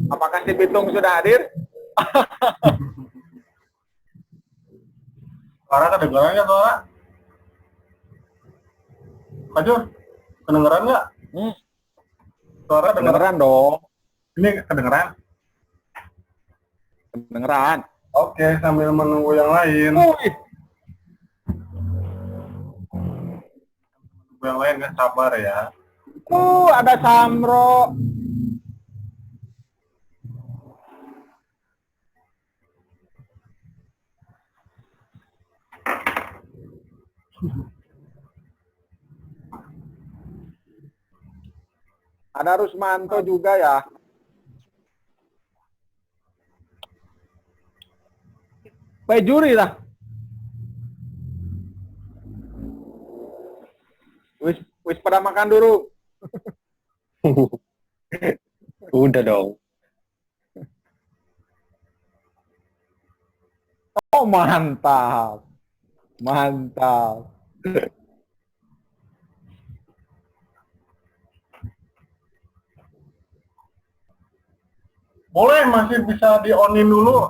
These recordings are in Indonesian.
Apakah si Bitung sudah hadir? Suara kedengeran nggak, suara? Kajur, kedengeran nggak? Suara Kedengeran dong. Ini kedengeran? Kedengeran. Oke, sambil menunggu yang lain. Menunggu yang lain, nggak sabar ya. Ada Samro. Ada Rusmanto juga ya. Pejuri lah. Wis pada makan dulu. Udah dong. Oh, mantap. Mantap. Boleh, masih bisa di-on-in dulu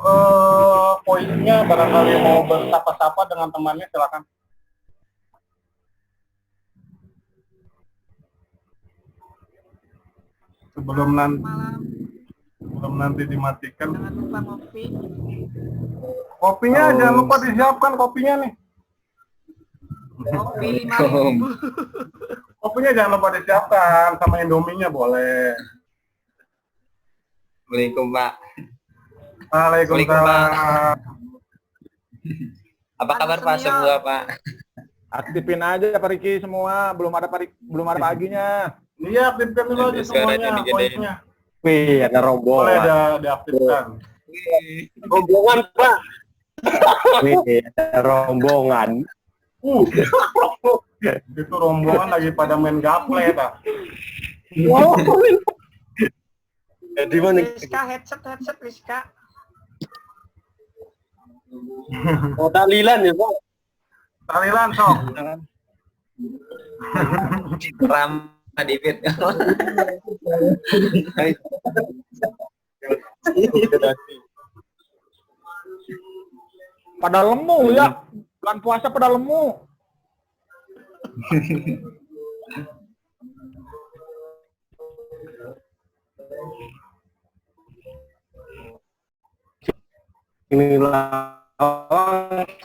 voice-nya, barangkali mau bersapa-sapa dengan temannya, silakan. Sebelum nanti dimatikan. Jangan lupa ngopi. Kopinya jangan lupa disiapkan kopinya nih. Kopi 5.000. Kopinya jangan lupa disiapkan, sama Indominya boleh. Assalamualaikum, Pak. Waalaikumsalam. Apa kabar Pak semua, Pak? Aktifin aja Pak Riki semua, belum ada paginya. Iya, aktifkan dulu aja semuanya, voice-nya. Wih, ada Boleh rombongan. diaktifkan. Rombongan, Pak. Wih, ada rombongan. Itu rombongan lagi pada main gaple, Pak. Wow. Di mana? Rizka, headset Rizka. Oh, tahlilan ya, Pak. Tahlilan, sok. Ram Adivit. Pada lemu ya. Bulan puasa pada lemu. Inilah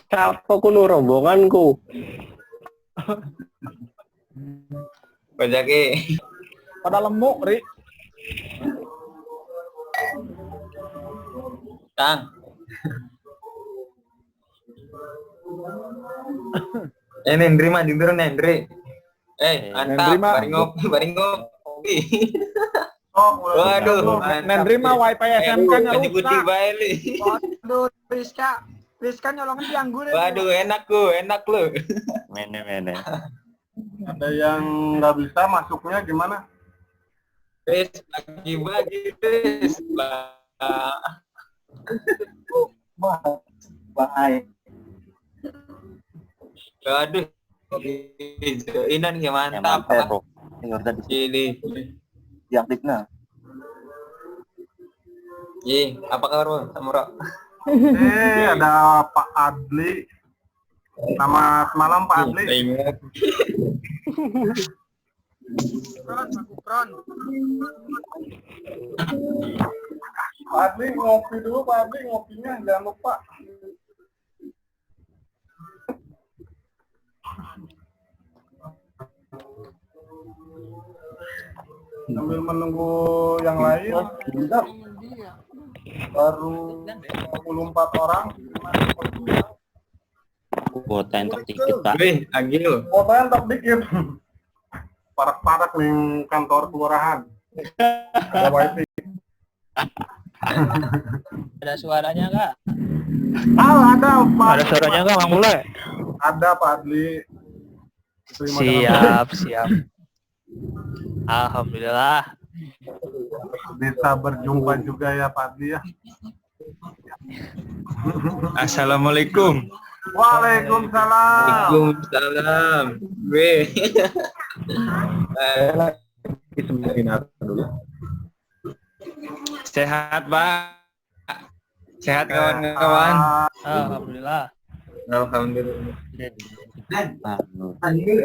siapa kuno rombonganku. Pak Jaki. pada lemuk, Ri. Kang. Nendri mah jujur Nendri. Nendri mantap. mah- Baring ngopi. Oh, Waduh, Nendri mah wifi SMK-nya Putih rusak. bae li. Waduh, Rizka nyolongin dianggur. Waduh, enak lu. Mene. ada yang nggak bisa masuknya gimana? Tes bagi-bagi tes. Bahaya. Waduh. Inan ya mantap. Bro. Ini udah Ini. diaktif nah. Apa kabar, Bro? Samuro? Ada Pak Adli. Selamat malam Pak Adli. Ingat. Pron. Pak Adli ngopi dulu, Pak Adli ngopinya jangan lupa. Sambil menunggu yang lain, baru 24 orang. Kuota entok dikit, Pak. Wih, Agil. Kuotanya tak dikit. Parak-parak nih kantor kelurahan. Ada wifi. Ada suaranya nggak? Ada Pak. Ada suaranya nggak, Mang Bule? Ada Pak Adli. Terima kasih. Siap. Alhamdulillah. Bisa berjumpa juga ya Pak Adli ya. Assalamualaikum. Waalaikumsalam. Waalaikumsalam. Wih. Kita seminar dulu. Sehat, Pak. Sehat kawan-kawan. Alhamdulillah. Alhamdulillah.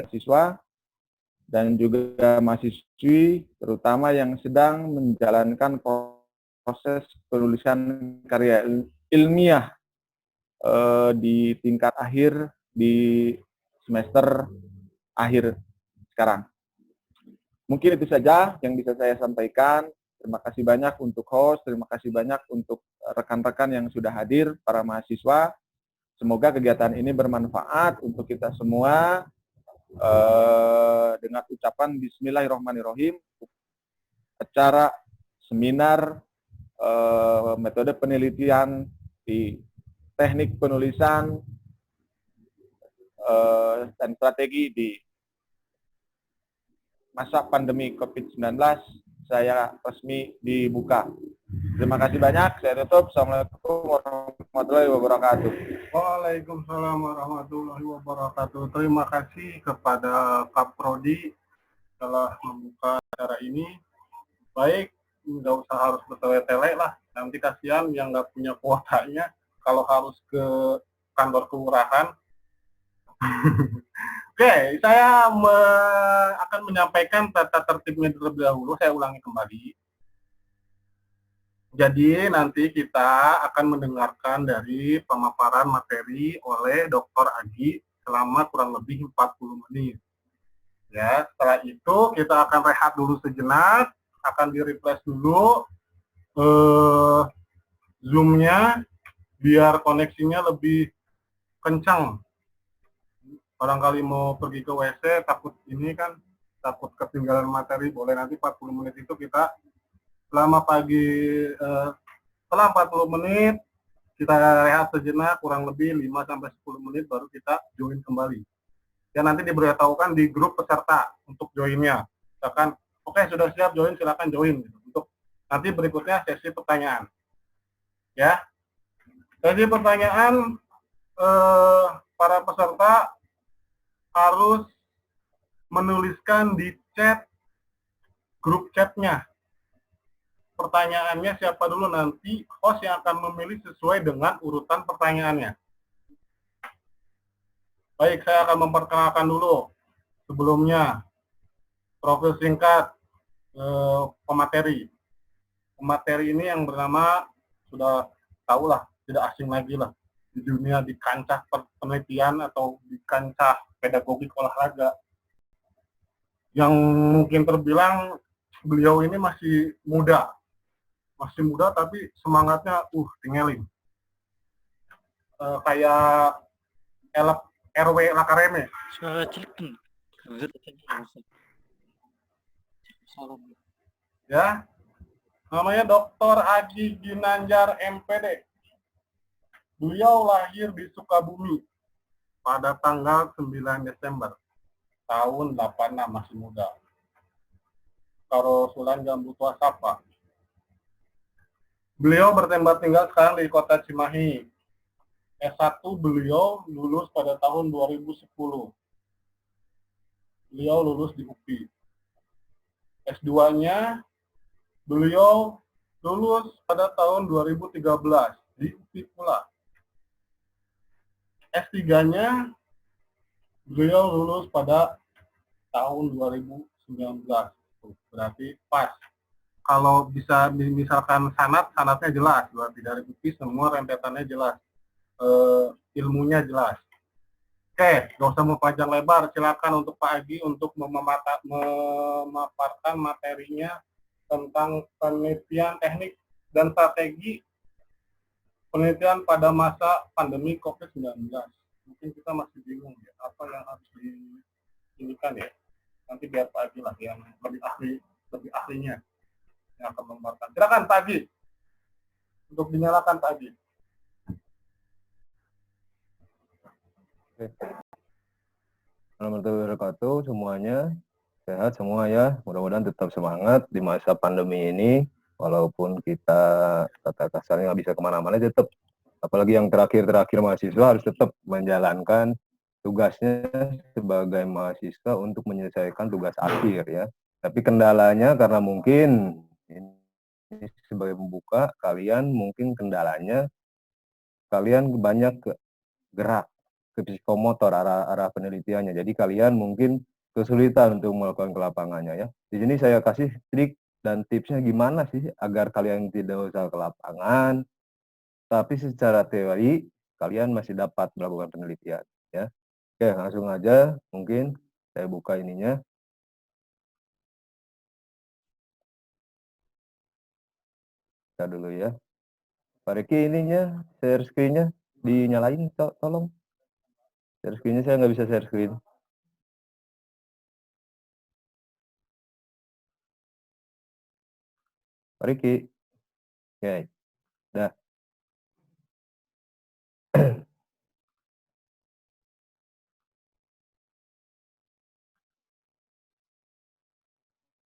Siswa dan juga mahasiswi terutama yang sedang menjalankan proses penulisan karya ilmiah di tingkat akhir di semester akhir sekarang. Mungkin itu saja yang bisa saya sampaikan. Terima kasih banyak untuk host, terima kasih banyak untuk rekan-rekan yang sudah hadir, para mahasiswa. Semoga kegiatan ini bermanfaat untuk kita semua. Dengan ucapan Bismillahirrahmanirrahim, acara seminar metode penelitian di teknik penulisan dan strategi di masa pandemi COVID-19 saya resmi dibuka. Terima kasih banyak. Saya tutup. Assalamualaikum warahmatullahi wabarakatuh. Waalaikumsalam warahmatullahi wabarakatuh. Terima kasih kepada Kak Prodi telah membuka acara ini. Baik, nggak usah harus bertele-tele lah. Nanti kasihan yang nggak punya kuotanya kalau harus ke kantor kelurahan. Oke, saya akan menyampaikan tata tertibnya terlebih dahulu. Saya ulangi kembali. Jadi nanti kita akan mendengarkan dari pemaparan materi oleh Dr. Agi selama kurang lebih 40 menit. Ya, setelah itu kita akan rehat dulu sejenak, akan di-refresh dulu Zoom-nya biar koneksinya lebih kencang. Barangkali mau pergi ke WC, takut ketinggalan materi, boleh nanti 40 menit itu kita setelah 40 menit kita rehat sejenak kurang lebih 5-10 menit baru kita join kembali. Ya nanti diberitahukan di grup peserta untuk joinnya. Misalkan, oke, sudah siap join, silakan join. Untuk nanti berikutnya sesi pertanyaan. Ya, sesi pertanyaan para peserta harus menuliskan di grup chatnya. Pertanyaannya siapa dulu, nanti host yang akan memilih sesuai dengan urutan pertanyaannya. Baik, saya akan memperkenalkan dulu sebelumnya profil singkat pemateri. Pemateri ini yang bernama, sudah tahulah, tidak asing lagi lah di dunia, di kancah penelitian atau di kancah pedagogik olahraga yang mungkin terbilang beliau ini masih muda tapi semangatnya tinggalin. Kayak RW Lakareme. Suara cilik. Ya, namanya Dr. Aji Ginanjar MPD. Beliau lahir di Sukabumi pada tanggal 9 Desember tahun 86, masih muda. Karo Sulan Jambu Tua Sapa. Beliau bertempat tinggal sekarang di kota Cimahi. S1 beliau lulus pada tahun 2010. Beliau lulus di UPI. S2-nya beliau lulus pada tahun 2013 di UPI pula. S3-nya beliau lulus pada tahun 2019. Berarti pas. Kalau bisa misalkan sanatnya jelas. Berarti dari UPI semua rentetannya jelas. Ilmunya jelas. Oke, gak usah mau panjang lebar. Silakan untuk Pak Agi untuk memaparkan materinya tentang penelitian teknik dan strategi penelitian pada masa pandemi COVID-19. Mungkin kita masih bingung ya, apa yang harus diinikan ya. Nanti biar Pak Agi lah yang lebih ahlinya yang akan memaparkan. Silakan Pak Agi. Untuk dinyalakan Pak Agi. Assalamualaikum warahmatullahi wabarakatuh semuanya. Sehat semua ya. Mudah-mudahan tetap semangat di masa pandemi ini. Walaupun kita kata kasarnya nggak bisa kemana-mana, tetap apalagi yang terakhir mahasiswa harus tetap menjalankan tugasnya sebagai mahasiswa untuk menyelesaikan tugas akhir ya. Tapi kendalanya karena mungkin ini sebagai pembuka, kalian mungkin kendalanya kalian banyak gerak ke psikomotor arah penelitiannya. Jadi kalian mungkin kesulitan untuk melakukan ke lapangannya ya. Di sini saya kasih trik dan tipsnya gimana sih agar kalian tidak usah ke lapangan, tapi secara teori kalian masih dapat melakukan penelitian ya. Oke, langsung aja mungkin saya buka ininya. Kita dulu ya. Pak Riki ininya share screen-nya dinyalain tolong. Share screen-nya saya nggak bisa share screen. Pak Riki. Oke. Dah.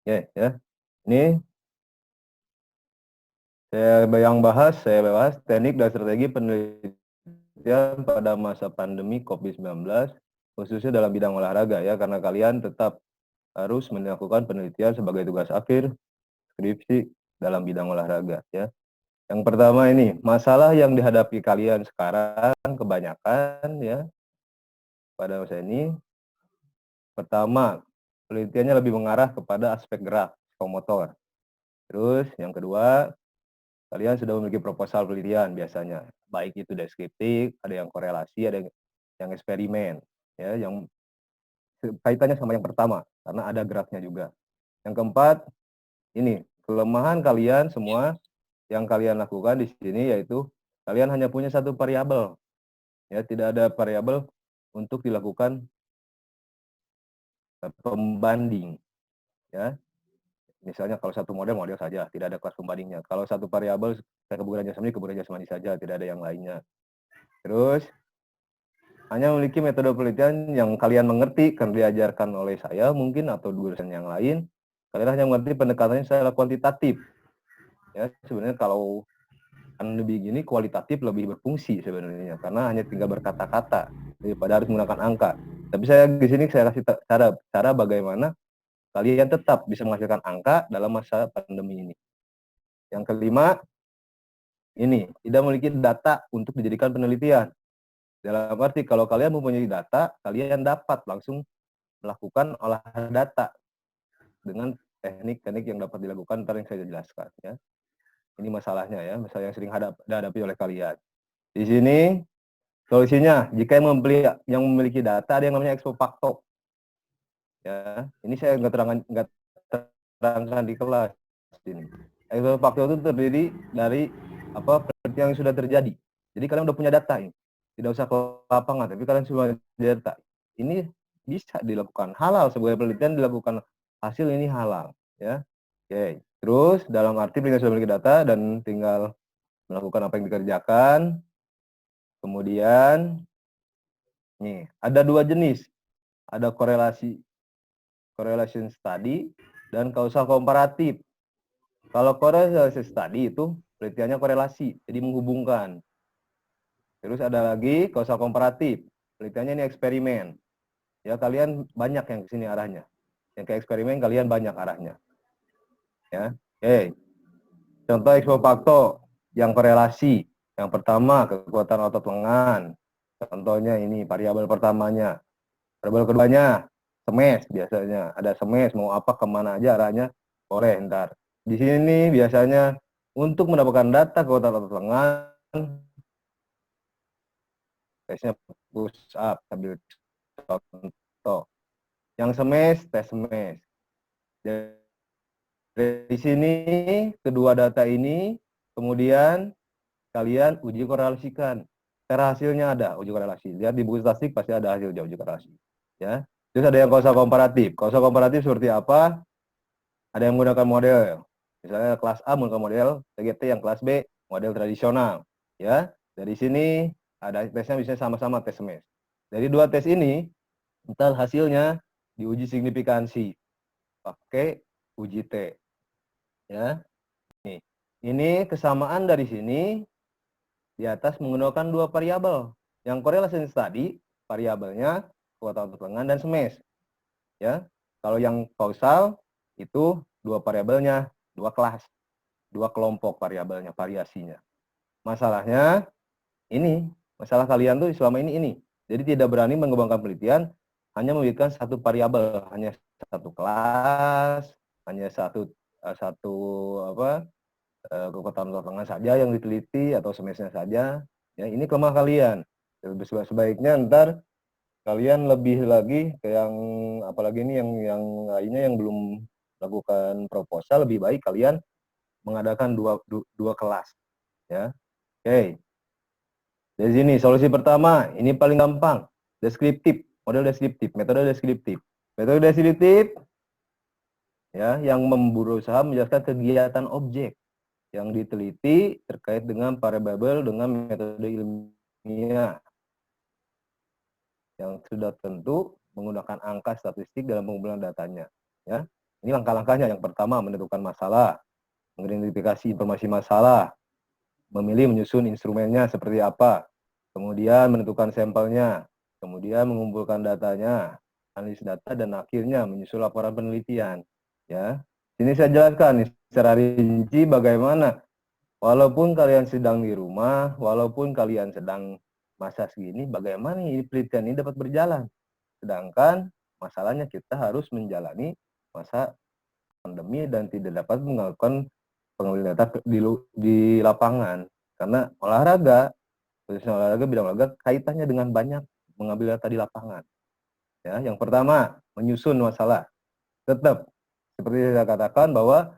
Oke ya. Ini saya bahas teknik dan strategi penelitian pada masa pandemi COVID-19 khususnya dalam bidang olahraga ya, karena kalian tetap harus melakukan penelitian sebagai tugas akhir skripsi dalam bidang olahraga ya. Yang pertama ini, masalah yang dihadapi kalian sekarang kebanyakan ya pada masa ini. Pertama, penelitiannya lebih mengarah kepada aspek gerak psikomotor. Terus yang kedua, kalian sudah memiliki proposal penelitian biasanya, baik itu deskriptif, ada yang korelasi, ada yang eksperimen ya, yang kaitannya sama yang pertama karena ada geraknya juga. Yang keempat, ini kelemahan kalian semua yang kalian lakukan di sini yaitu kalian hanya punya satu variabel ya, tidak ada variabel untuk dilakukan pembanding ya. Misalnya kalau satu model saja, tidak ada kelas pembandingnya. Kalau satu variabel kebugaran jasmani saja, tidak ada yang lainnya. Terus hanya memiliki metode penelitian yang kalian mengerti karena diajarkan oleh saya mungkin atau dosen yang lain. Kalian hanya mengerti pendekatannya secara kuantitatif. Ya, sebenarnya kalau lebih gini kualitatif lebih berfungsi sebenarnya karena hanya tinggal berkata-kata daripada harus menggunakan angka. Tapi saya di sini saya kasih cara bagaimana kalian tetap bisa menghasilkan angka dalam masa pandemi ini. Yang kelima, ini tidak memiliki data untuk dijadikan penelitian. Dalam arti kalau kalian mempunyai data, kalian dapat langsung melakukan olah data dengan teknik-teknik yang dapat dilakukan ntar yang saya jelaskan ya. Ini masalahnya ya, masalah yang sering dihadapi oleh kalian. Di sini solusinya, jika yang memiliki data ada yang namanya expo facto. Ya, ini saya nggak diterangkan di kelas. Ini. Expo facto itu terdiri dari penelitian yang sudah terjadi. Jadi kalian udah punya data ini. Tidak usah ke lapangan, tapi kalian sudah punya data. Ini bisa dilakukan halal, sebagai penelitian dilakukan hasil ini halal, ya. Oke. Terus dalam arti penelitian sudah memiliki data dan tinggal melakukan apa yang dikerjakan. Kemudian nih, ada dua jenis. Ada correlation study dan causal komparatif. Kalau correlation study itu penelitiannya korelasi, jadi menghubungkan. Terus ada lagi causal komparatif, penelitiannya ini eksperimen. Ya, kalian banyak yang ke sini arahnya. Yang ke eksperimen kalian banyak arahnya. Ya. Oke. Contoh expo facto yang korelasi. Yang pertama, kekuatan otot lengan. Contohnya ini variabel pertamanya. Variabel keduanya semes biasanya. Ada semes, mau apa kemana aja arahnya boleh ntar. Di sini biasanya untuk mendapatkan data kekuatan otot lengan, tesnya push up sambil contoh. Yang semes, tes semes. Dari sini kedua data ini kemudian kalian uji korelasikan. Cara hasilnya ada uji korelasi. Lihat di buku statistik pasti ada hasilnya uji korelasi. Ya. Terus ada yang causal komparatif. Causal komparatif seperti apa? Ada yang menggunakan model. Misalnya kelas A menggunakan model TGT, yang kelas B model tradisional. Ya. Dari sini ada tesnya bisa sama-sama tes semes. Dari dua tes ini, entar hasilnya diuji signifikansi pakai uji T. Ya. Ini kesamaan dari sini di atas menggunakan dua variabel. Yang correlation study variabelnya kekuatan otot lengan dan semes. Ya. Kalau yang causal itu dua variabelnya, dua kelas, dua kelompok variabelnya, variasinya. Masalahnya ini, masalah kalian tuh selama ini. Jadi tidak berani mengembangkan penelitian hanya memberikan satu variabel, hanya satu kelas, hanya satu kekuatan otot lengan saja yang diteliti atau semesnya saja. Ya, ini kelemahan kalian. Sebaiknya ntar kalian lebih lagi ke yang apalagi ini yang lainnya yang belum lakukan proposal, lebih baik kalian mengadakan dua kelas. Ya, oke. Dari sini solusi pertama, ini paling gampang, deskriptif, model deskriptif, metode deskriptif. Metode deskriptif ya yang berusaha menjelaskan kegiatan objek yang diteliti terkait dengan variabel dengan metode ilmiah yang sudah tentu menggunakan angka statistik dalam pengumpulan datanya. Ya, ini langkah-langkahnya. Yang pertama, menentukan masalah, mengidentifikasi informasi masalah, memilih menyusun instrumennya seperti apa, kemudian menentukan sampelnya, kemudian mengumpulkan datanya, analisis data, dan akhirnya menyusun laporan penelitian. Ya, ini saya jelaskan secara rinci bagaimana walaupun kalian sedang di rumah, walaupun kalian sedang masa segini, bagaimana ini penelitian ini dapat berjalan. Sedangkan masalahnya kita harus menjalani masa pandemi dan tidak dapat melakukan pengambilan data di lapangan. Karena olahraga, khususnya olahraga, bidang olahraga, kaitannya dengan banyak mengambil data di lapangan. Ya, yang pertama, menyusun masalah. Tetap, seperti saya katakan bahwa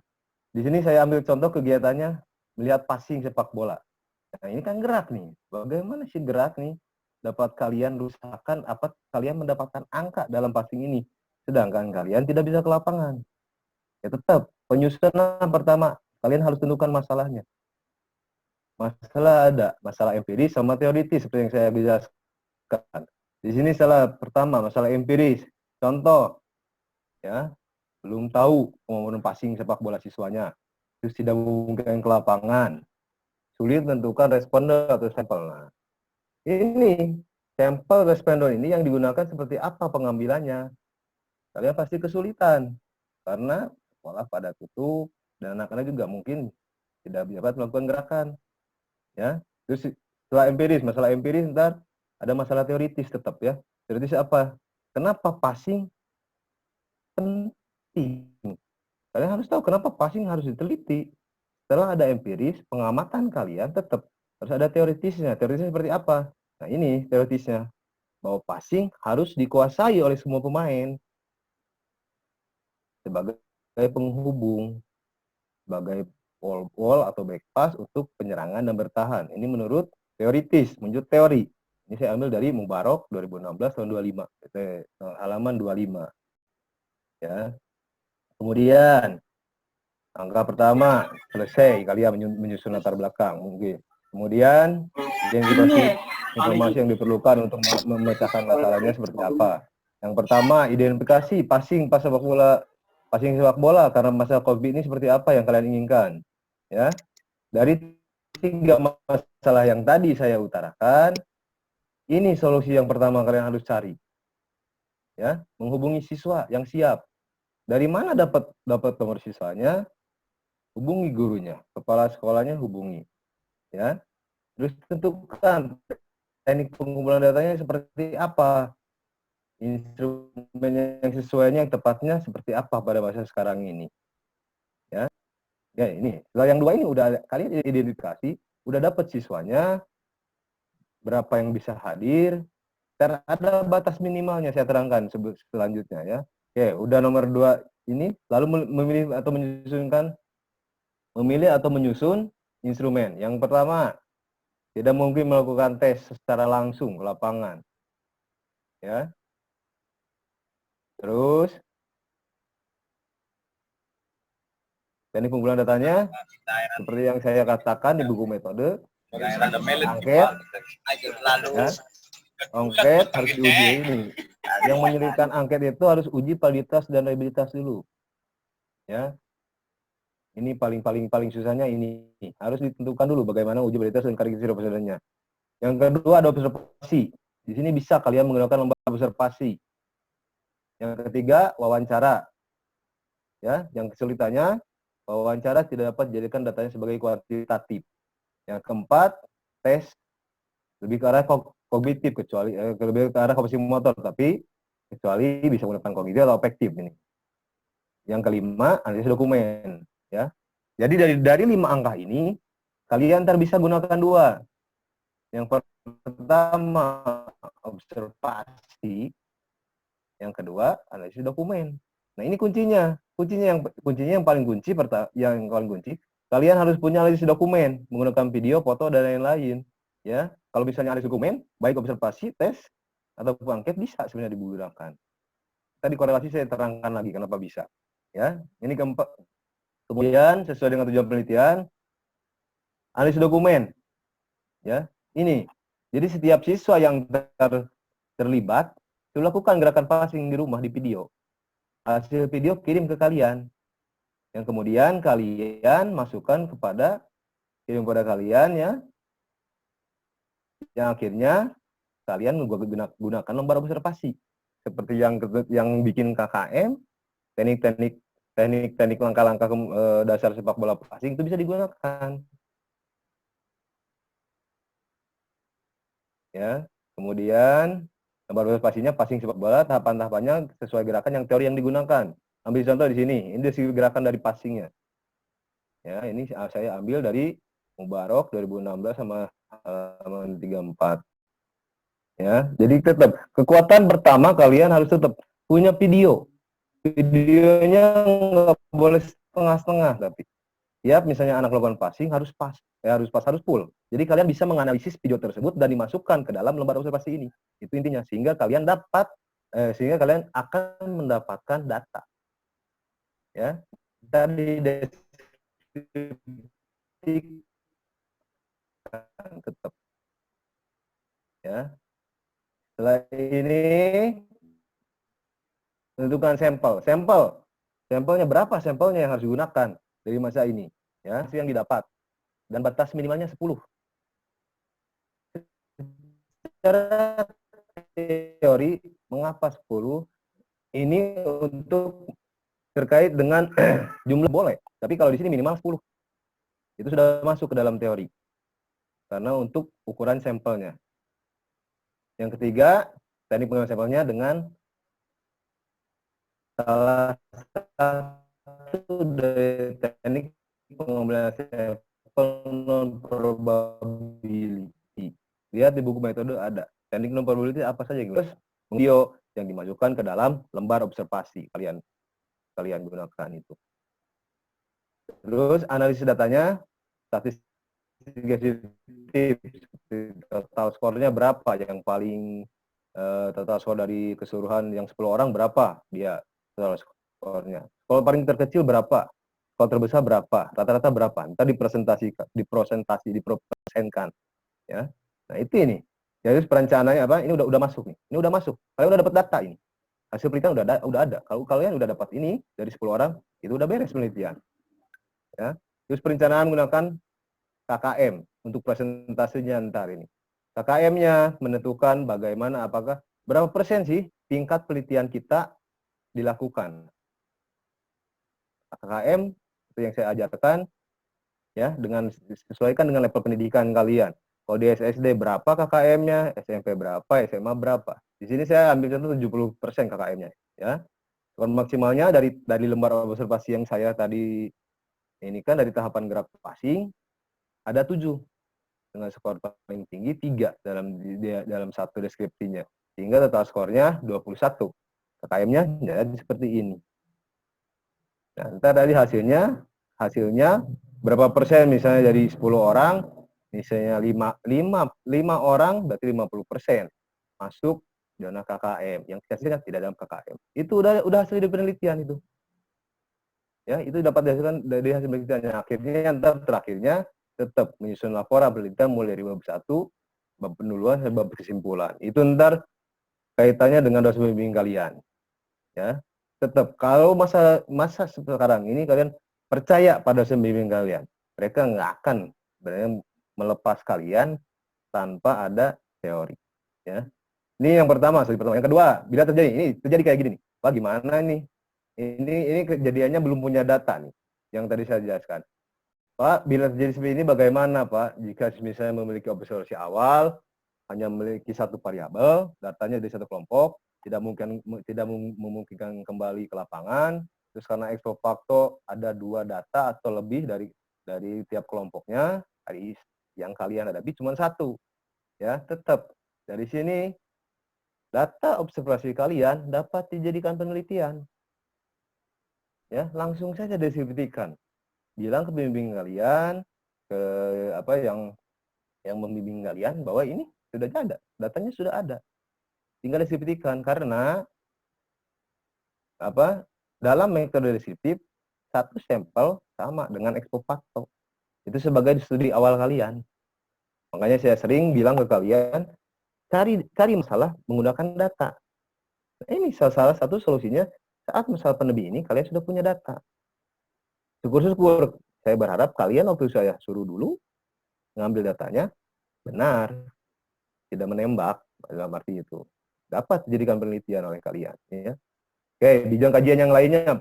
di sini saya ambil contoh kegiatannya melihat passing sepak bola. Nah, ini kan gerak nih. Bagaimana sih gerak nih? Dapat kalian rusakkan apa kalian mendapatkan angka dalam passing ini. Sedangkan kalian tidak bisa ke lapangan. Ya tetap, penyusunan pertama, kalian harus tentukan masalahnya. Masalah ada, masalah empiris sama teoritis seperti yang saya jelaskan. Di sini salah pertama, masalah empiris. Contoh, ya, belum tahu kemampuan passing sepak bola siswanya. Terus tidak mungkin ke lapangan. Sulit menentukan responder atau sampel. Nah, ini sampel responder ini yang digunakan seperti apa pengambilannya. Kalian pasti kesulitan karena sekolah pada tutup dan anak-anak juga mungkin tidak dapat melakukan gerakan. Ya, terus setelah empiris, masalah empiris ntar ada masalah teoritis tetap ya. Teoritis apa? Kenapa passing penting? Kalian harus tahu kenapa passing harus diteliti. Setelah ada empiris, pengamatan kalian tetap harus ada teoritisnya. Teoritisnya seperti apa? Nah ini teoritisnya. Bahwa passing harus dikuasai oleh semua pemain. Sebagai penghubung, sebagai wall atau back pass untuk penyerangan dan bertahan. Ini menurut teoritis, menurut teori. Ini saya ambil dari Mubarak 2016 tahun 25, halaman 25. Ya. Kemudian angka pertama selesai, kalian menyusun latar belakang mungkin. Kemudian informasi yang diperlukan untuk memecahkan masalahnya seperti apa. Yang pertama, identifikasi passing sepak bola karena masalah COVID ini seperti apa yang kalian inginkan. Ya. Dari 3 masalah yang tadi saya utarakan, ini solusi yang pertama kalian harus cari. Ya, menghubungi siswa yang siap. Dari mana dapat nomor siswanya? Hubungi gurunya, kepala sekolahnya hubungi. Ya. Terus tentukan teknik pengumpulan datanya seperti apa. Instrumen yang sesuainya, yang tepatnya seperti apa pada masa sekarang ini. Ya. Ya, ini. Setelah yang 2 ini udah kalian identifikasi, udah dapat siswanya, berapa yang bisa hadir, ada batas minimalnya saya terangkan selanjutnya ya. Oke, udah nomor 2 ini, lalu memilih atau menyusun instrumen. Yang pertama, tidak mungkin melakukan tes secara langsung ke lapangan. Ya. Terus, teknik pengumpulan datanya, seperti yang saya katakan di buku metode, angket, ya. Angket harus diuji ini. Yang menyulitkan angket itu harus uji validitas dan reliabilitas dulu. Ya. Ini paling susahnya ini. Harus ditentukan dulu bagaimana uji validitas dan karakteristik prosedurannya. Yang kedua ada observasi. Di sini bisa kalian menggunakan lembar observasi. Yang ketiga wawancara. Ya, yang kesulitannya wawancara tidak dapat dijadikan datanya sebagai kuantitatif. Yang keempat, tes lebih ke arah kognitif kecuali lebih ke arah kompetensi motor, tapi kecuali bisa menggunakan kognitif atau afektif ini. Yang kelima, analisis dokumen, ya. Jadi dari 5 angka ini kalian bisa gunakan 2. Yang pertama observasi, yang kedua analisis dokumen. Nah, ini kuncinya. Kuncinya yang paling kunci kalian harus punya analisis dokumen menggunakan video, foto dan lain-lain, ya. Kalau misalnya analisis dokumen, baik observasi, tes atau angket bisa sebenarnya digunakan. Tadi korelasi saya terangkan lagi kenapa bisa. Ya, ini keempat. Kemudian sesuai dengan tujuan penelitian, analisis dokumen. Ya, ini. Jadi setiap siswa yang terlibat lakukan gerakan passing di rumah di video. Hasil video kirim ke kalian. Yang kemudian kalian masukkan kirim kepada kalian ya. Yang akhirnya kalian gunakan lembar observasi. Seperti yang bikin KKM, teknik langkah-langkah dasar sepak bola passing itu bisa digunakan. Ya, kemudian lembar observasinya passing sepak bola, tahapan-tahapannya sesuai gerakan yang teori yang digunakan. Ambil contoh di sini, ini gerakan dari passingnya. Ya, ini saya ambil dari Mubarak 2016 sama halaman 34. Ya, jadi tetap kekuatan pertama kalian harus tetap punya video. Videonya nggak boleh setengah-setengah, tapi ya misalnya anak melakukan passing harus harus full. Jadi kalian bisa menganalisis video tersebut dan dimasukkan ke dalam lembar observasi ini. Itu intinya, sehingga kalian akan mendapatkan data. Ya, tadi tetap. Ya. Setelah ini tentukan sampelnya berapa sampelnya yang harus digunakan dari masa ini, ya, yang didapat, dan batas minimalnya 10. Secara teori mengapa 10? Ini untuk terkait dengan jumlah boleh, tapi kalau di sini minimal 10. Itu sudah masuk ke dalam teori. Karena untuk ukuran sampelnya. Yang ketiga, teknik pengambilan sampelnya dengan salah satu dari teknik pengambilan sampel non probability. Lihat di buku metode ada. Teknik non probability apa saja, terus video yang dimasukkan ke dalam lembar observasi kalian. kalian gunakan itu. Terus analisis datanya, statistik total skornya berapa, yang paling total skor dari keseluruhan yang 10 orang berapa dia total skornya. Skor paling terkecil berapa, skor terbesar berapa, rata-rata berapa, ntar diprosenkan ya. Nah itu ini. Jadi perencanaannya apa? Ini udah masuk nih. Ini udah masuk. Kalian udah dapat data ini. Hasil penelitian udah ada. Kalau kalian udah dapat ini dari 10 orang, itu udah beres penelitian. Ya. Terus perencanaan menggunakan KKM untuk presentasenya ntar ini. KKM-nya menentukan bagaimana, apakah berapa persen sih tingkat penelitian kita dilakukan. KKM itu yang saya ajarkan ya, dengan disesuaikan dengan level pendidikan kalian. Kalau di SSD berapa KKM-nya, SMP berapa, SMA berapa. Di sini saya ambil contoh 70% KKM-nya ya. Skor maksimalnya dari lembar observasi yang saya tadi ini kan dari tahapan graf passing ada 7 dengan skor paling tinggi 3 dalam satu deskripsinya. Sehingga total skornya 21. KKM-nya jadi seperti ini. Nah, ntar dari hasilnya berapa persen misalnya dari 10 orang, misalnya 5 orang berarti 50% masuk zona KKM. Yang sisanya tidak dalam KKM. Itu udah hasil dari penelitian itu. Ya, itu dapat dihasilkan dari hasil penelitiannya. Akhirnya terakhirnya tetap menyusun laporan penelitian mulai dari bab 1, bab penduluan sampai bab kesimpulan. Itu ntar kaitannya dengan dosen bimbing kalian. Ya. Tetap kalau masa sekarang ini kalian percaya pada dosen bimbing kalian. Mereka nggak akan sebenarnya melepas kalian tanpa ada teori. Ya. Ini yang pertama, studi pertama. Yang kedua, bila terjadi kayak gini nih. Wah, gimana nih? Ini kejadiannya belum punya data nih. Yang tadi saya jelaskan. Pak, bila terjadi seperti ini bagaimana, Pak? Jika misalnya memiliki observasi awal, hanya memiliki satu variabel, datanya dari satu kelompok, tidak memungkinkan kembali ke lapangan, terus karena ex post facto ada 2 data atau lebih dari tiap kelompoknya, yang kalian hadapi cuma 1. Ya, tetap dari sini data observasi kalian dapat dijadikan penelitian. Ya, langsung saja deskripsikan. Bilang ke pembimbing kalian, ke yang membimbing kalian bahwa ini sudah ada, datanya sudah ada. Tinggal deskripsikan karena dalam metode deskriptif satu sampel sama dengan ex post facto. Itu sebagai studi awal kalian. Makanya saya sering bilang ke kalian, cari masalah menggunakan data. Nah, ini salah satu solusinya saat masalah pandemi ini kalian sudah punya data. Syukur-syukur, saya berharap kalian waktu saya suruh dulu ngambil datanya benar, tidak menembak dalam arti itu, dapat dijadikan penelitian oleh kalian. Ya. Oke, bidang kajian yang lainnya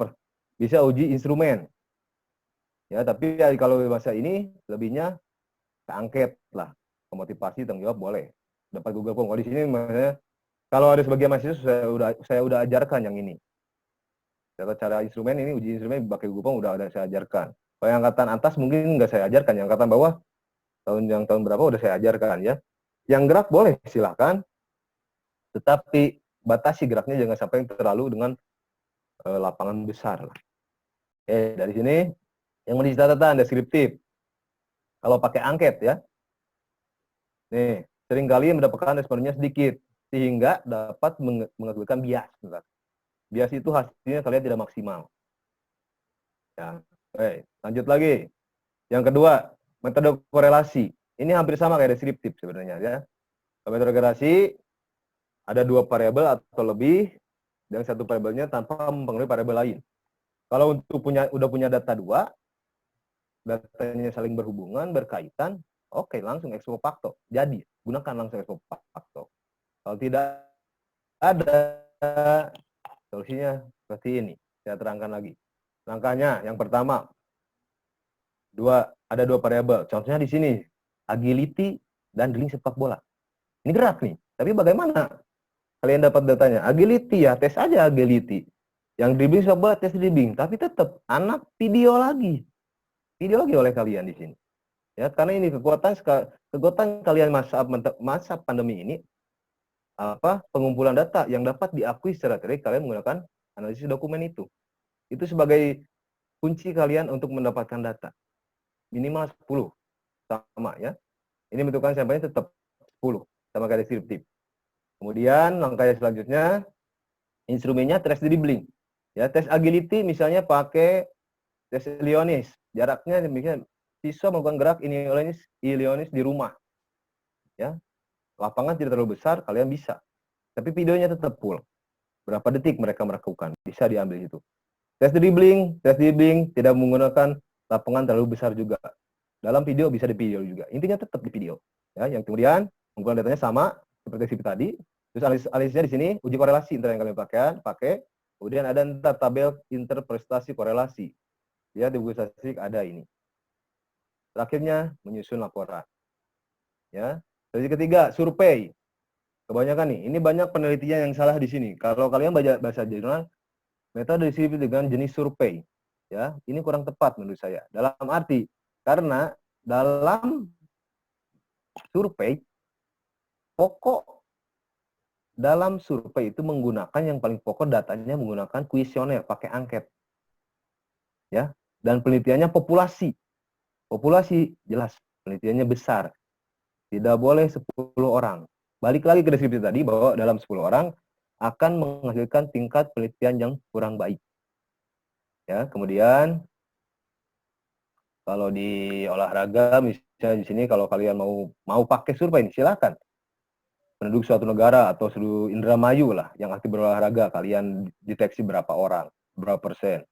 bisa uji instrumen. Ya, tapi kalau masa ini lebihnya keangket lah, motivasi tanggung jawab boleh. Dapat Google Form. Kalau di sini kalau ada sebagian mahasiswa saya udah ajarkan yang ini. Cara instrumen ini, uji instrumen pakai Google Form udah saya ajarkan. Kalau yang angkatan atas mungkin nggak saya ajarkan, yang angkatan bawah tahun berapa udah saya ajarkan ya. Yang gerak boleh silahkan, tetapi batasi geraknya jangan sampai terlalu dengan lapangan besar. Dari sini yang menjadi catatan deskriptif. Kalau pakai angket ya, nih seringkali mendapatkan responnya sedikit sehingga dapat mengakibatkan bias. Bias itu hasilnya kalian tidak maksimal. Ya, lanjut lagi. Yang kedua, metode korelasi. Ini hampir sama kayak deskriptif sebenarnya ya. Metode korelasi ada 2 variabel atau lebih dan satu variabelnya tanpa mempengaruhi variabel lain. Kalau untuk udah punya data 2, datanya saling berhubungan, berkaitan, oke, langsung ex post facto. Jadi, gunakan langsung ex post facto. Kalau tidak ada, solusinya seperti ini. Saya terangkan lagi. Langkahnya yang pertama, ada 2 variabel. Contohnya di sini, agility dan dribbling sepak bola. Ini gerak nih. Tapi bagaimana kalian dapat datanya? Agility ya, tes aja agility. Yang dribbling sepak bola, tes dribbling. Tapi tetap anak video lagi oleh kalian di sini. Ya, karena ini kekuatan kalian masa pandemi ini pengumpulan data yang dapat diakui secara teori kalian menggunakan analisis dokumen itu. Itu sebagai kunci kalian untuk mendapatkan data. Minimal 10 sama ya. Ini bentukan sampelnya tetap 10 sama kayak deskriptif. Kemudian langkah yang selanjutnya instrumennya tes dribbling. Ya, tes agility misalnya pakai tes Ilionis. Jaraknya demikian siswa melakukan gerak Ilionis di rumah. Ya. Lapangan tidak terlalu besar, kalian bisa. Tapi videonya tetap full. Berapa detik mereka melakukan, bisa diambil itu. Tes dribbling tidak menggunakan lapangan terlalu besar juga. Dalam video bisa di video juga. Intinya tetap di video. Ya, yang kemudian pengumpulan datanya sama seperti tadi. Terus analisisnya di sini uji korelasi yang kalian pakai. Kemudian ada ntar tabel interprestasi korelasi. Ya, di buku statistik ada ini. Terakhirnya menyusun laporan. Ya. Sesi ketiga, survei. Kebanyakan nih, ini banyak penelitian yang salah di sini. Kalau kalian baca bahasa jurnal, metode disebut dengan jenis survei. Ya, ini kurang tepat menurut saya. Dalam arti karena dalam survei dalam survei itu menggunakan yang paling pokok datanya menggunakan kuesioner, pakai angket. Ya, dan penelitiannya populasi. Populasi jelas penelitiannya besar. Tidak boleh 10 orang. Balik lagi ke deskripsi tadi bahwa dalam 10 orang akan menghasilkan tingkat penelitian yang kurang baik. Ya, kemudian kalau di olahraga misalnya di sini kalau kalian mau pakai survei ini silakan. Penduduk suatu negara atau seluruh Indramayu lah yang aktif berolahraga, kalian deteksi berapa orang, berapa persen.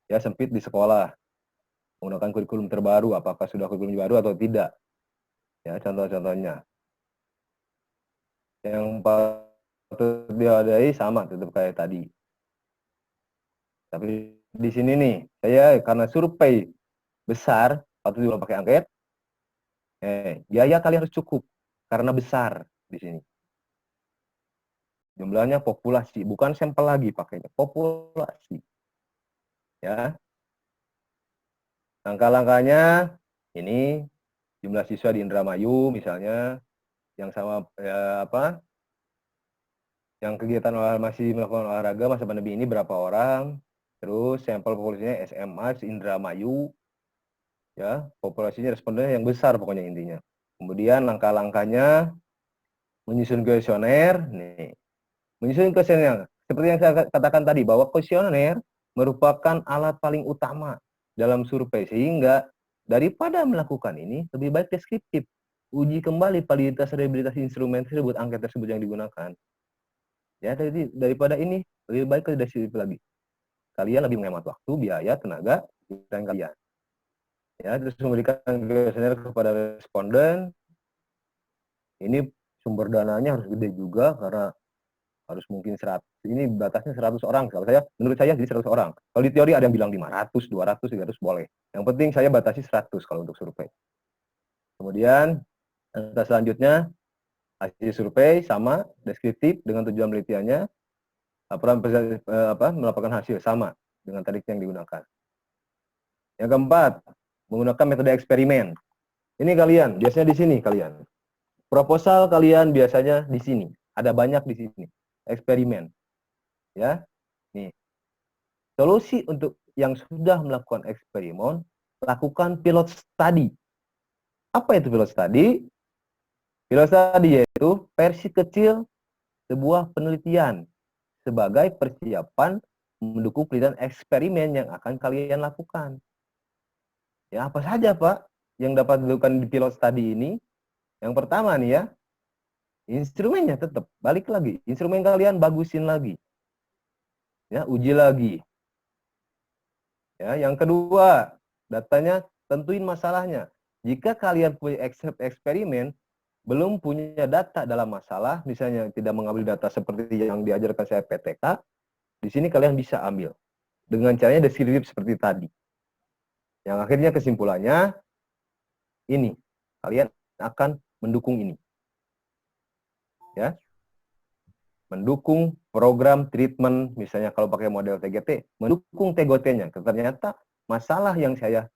Ya, sempit di sekolah. Menggunakan kurikulum terbaru, apakah sudah kurikulum baru atau tidak. Ya, contoh-contohnya. Yang patut diwaspadai sama tetap kayak tadi. Tapi di sini nih, saya karena survei besar, patut juga pakai angket. Biaya kalian harus cukup karena besar di sini. Jumlahnya populasi, bukan sampel lagi pakainya, populasi. Ya. Langkah-langkahnya ini jumlah siswa di Indramayu misalnya yang sama yang kegiatan masih melakukan olahraga masa pandemi ini berapa orang, terus sampel populasinya SMA Indramayu, ya populasinya respondennya yang besar pokoknya intinya. Kemudian langkah-langkahnya menyusun kuesioner, menyusun kuesioner seperti yang saya katakan tadi bahwa kuesioner merupakan alat paling utama dalam survei, sehingga daripada melakukan ini lebih baik deskriptif, uji kembali validitas reliabilitas instrumen tersebut, angket tersebut yang digunakan. Ya, daripada ini lebih baik ke deskriptif lagi. Kalian lebih menghemat waktu, biaya, tenaga, dan kalian. Ya, terus memberikan kuesioner kepada responden. Ini sumber dananya harus gede juga karena harus mungkin 100. Ini batasnya 100 orang. Kalau saya, menurut saya jadi 100 orang. Kalau di teori ada yang bilang 500, 200, 300 boleh. Yang penting saya batasi 100 kalau untuk survei. Kemudian selanjutnya hasil survei sama deskriptif dengan tujuan penelitiannya. Laporan melaporkan hasil sama dengan tadi yang digunakan. Yang keempat, menggunakan metode eksperimen. Ini kalian, biasanya di sini kalian. Proposal kalian biasanya di sini. Ada banyak di sini. Eksperimen. Ya. Nih. Solusi untuk yang sudah melakukan eksperimen, lakukan pilot study. Apa itu pilot study? Pilot study yaitu versi kecil sebuah penelitian sebagai persiapan mendukung penelitian eksperimen yang akan kalian lakukan. Ya, apa saja, Pak, yang dapat dilakukan di pilot study ini? Yang pertama nih ya, instrumennya tetap balik lagi. Instrumen kalian bagusin lagi. Ya, uji lagi. Ya, yang kedua, datanya tentuin masalahnya. Jika kalian punya eksperimen belum punya data dalam masalah, misalnya tidak mengambil data seperti yang diajarkan saya PTK, di sini kalian bisa ambil dengan caranya deskriptif seperti tadi. Yang akhirnya kesimpulannya ini, kalian akan mendukung ini. Ya. Mendukung program treatment, misalnya kalau pakai model TGT, mendukung TGT-nya. Ternyata masalah yang saya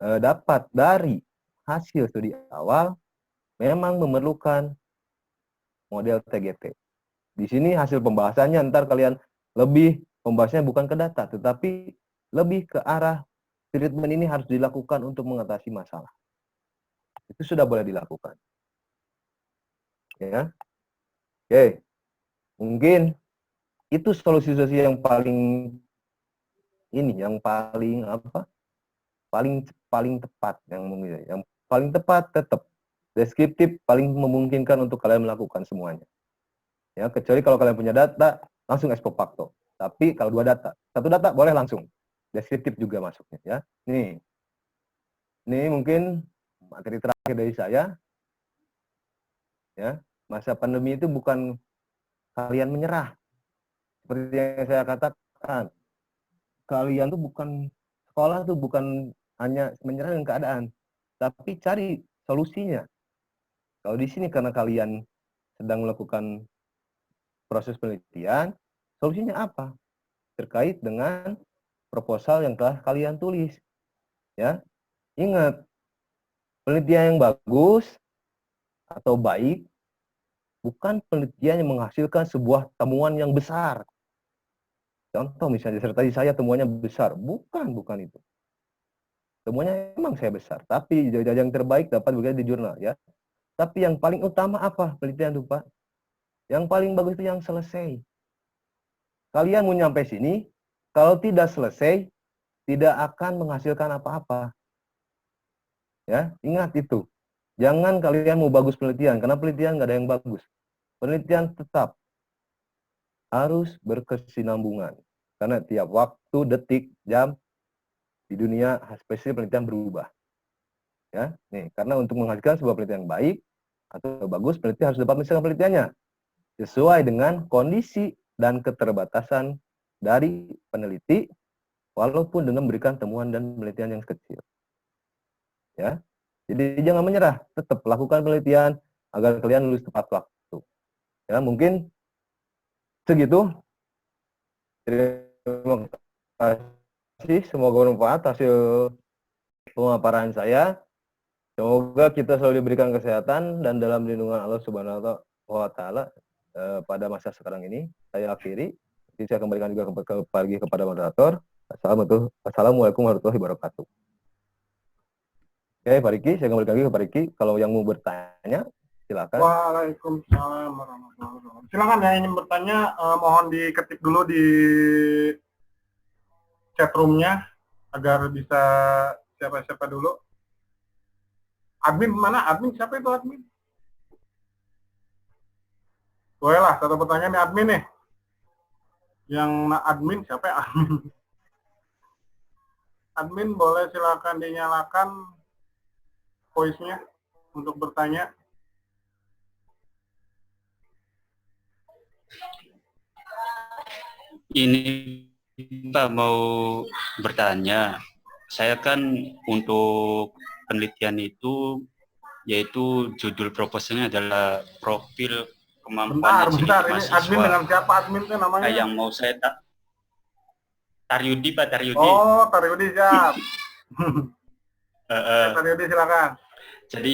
dapat dari hasil studi awal memang memerlukan model TGT. Di sini hasil pembahasannya, ntar kalian lebih pembahasannya bukan ke data, tetapi lebih ke arah treatment ini harus dilakukan untuk mengatasi masalah. Itu sudah boleh dilakukan. Ya. Oke. Mungkin itu solusi-solusi yang paling paling tepat yang paling tepat tetap deskriptif, paling memungkinkan untuk kalian melakukan semuanya. Ya, kecuali kalau kalian punya data langsung ex post facto. Tapi kalau satu data boleh langsung deskriptif juga masuknya ya. Ini mungkin materi terakhir dari saya. Ya, masa pandemi itu bukan kalian menyerah. Seperti yang saya katakan, kalian tuh sekolah tuh bukan hanya menyerah dengan keadaan, tapi cari solusinya. Kalau di sini karena kalian sedang melakukan proses penelitian, solusinya apa? Terkait dengan proposal yang telah kalian tulis. Ya, ingat, penelitian yang bagus atau baik bukan penelitian yang menghasilkan sebuah temuan yang besar. Contoh misalnya disertasi saya temuannya besar, bukan itu. Temuannya memang saya besar, tapi yang terbaik dapat bekerja di jurnal ya. Tapi yang paling utama apa penelitian itu, Pak? Yang paling bagus itu yang selesai. Kalian mau nyampe sini, kalau tidak selesai, tidak akan menghasilkan apa-apa. Ya, ingat itu. Jangan kalian mau bagus penelitian, karena penelitian nggak ada yang bagus. Penelitian tetap harus berkesinambungan. Karena tiap waktu, detik, jam, di dunia hasil penelitian berubah. Ya, karena untuk menghasilkan sebuah penelitian yang baik atau bagus, peneliti harus dapat menyelesaikan penelitiannya sesuai dengan kondisi dan keterbatasan dari peneliti, walaupun dengan memberikan temuan dan penelitian yang kecil. Ya, jadi jangan menyerah, tetap lakukan penelitian agar kalian lulus tepat waktu. Ya, mungkin segitu. Terima kasih, semoga bermanfaat hasil pemaparan saya. Semoga kita selalu diberikan kesehatan dan dalam lindungan Allah Subhanahu wa Ta'ala pada masa sekarang ini. Saya akhiri. Jadi saya kembalikan juga kepada moderator. Assalamualaikum warahmatullahi wabarakatuh. Oke, Pak Riki, saya kembalikan lagi ke Pak Riki. Kalau yang mau bertanya, silakan. Waalaikumsalam warahmatullahi wabarakatuh. Silakan yang ingin bertanya, mohon diketik dulu di chat room-nya agar bisa siapa-siapa dulu. Admin mana? Admin siapa itu admin? Boleh lah, satu pertanyaan nih admin nih. Yang admin siapa ya admin? Admin boleh silakan dinyalakan voice-nya untuk bertanya. Ini Pak mau bertanya. Saya kan untuk penelitian itu, yaitu judul proposalnya adalah profil kemampuan Bentar, ini admin dengan siapa admin itu namanya? Nah, yang mau saya Taryudi, Pak Taryudi. Oh, Taryudi, siap. Taryudi, silakan. Jadi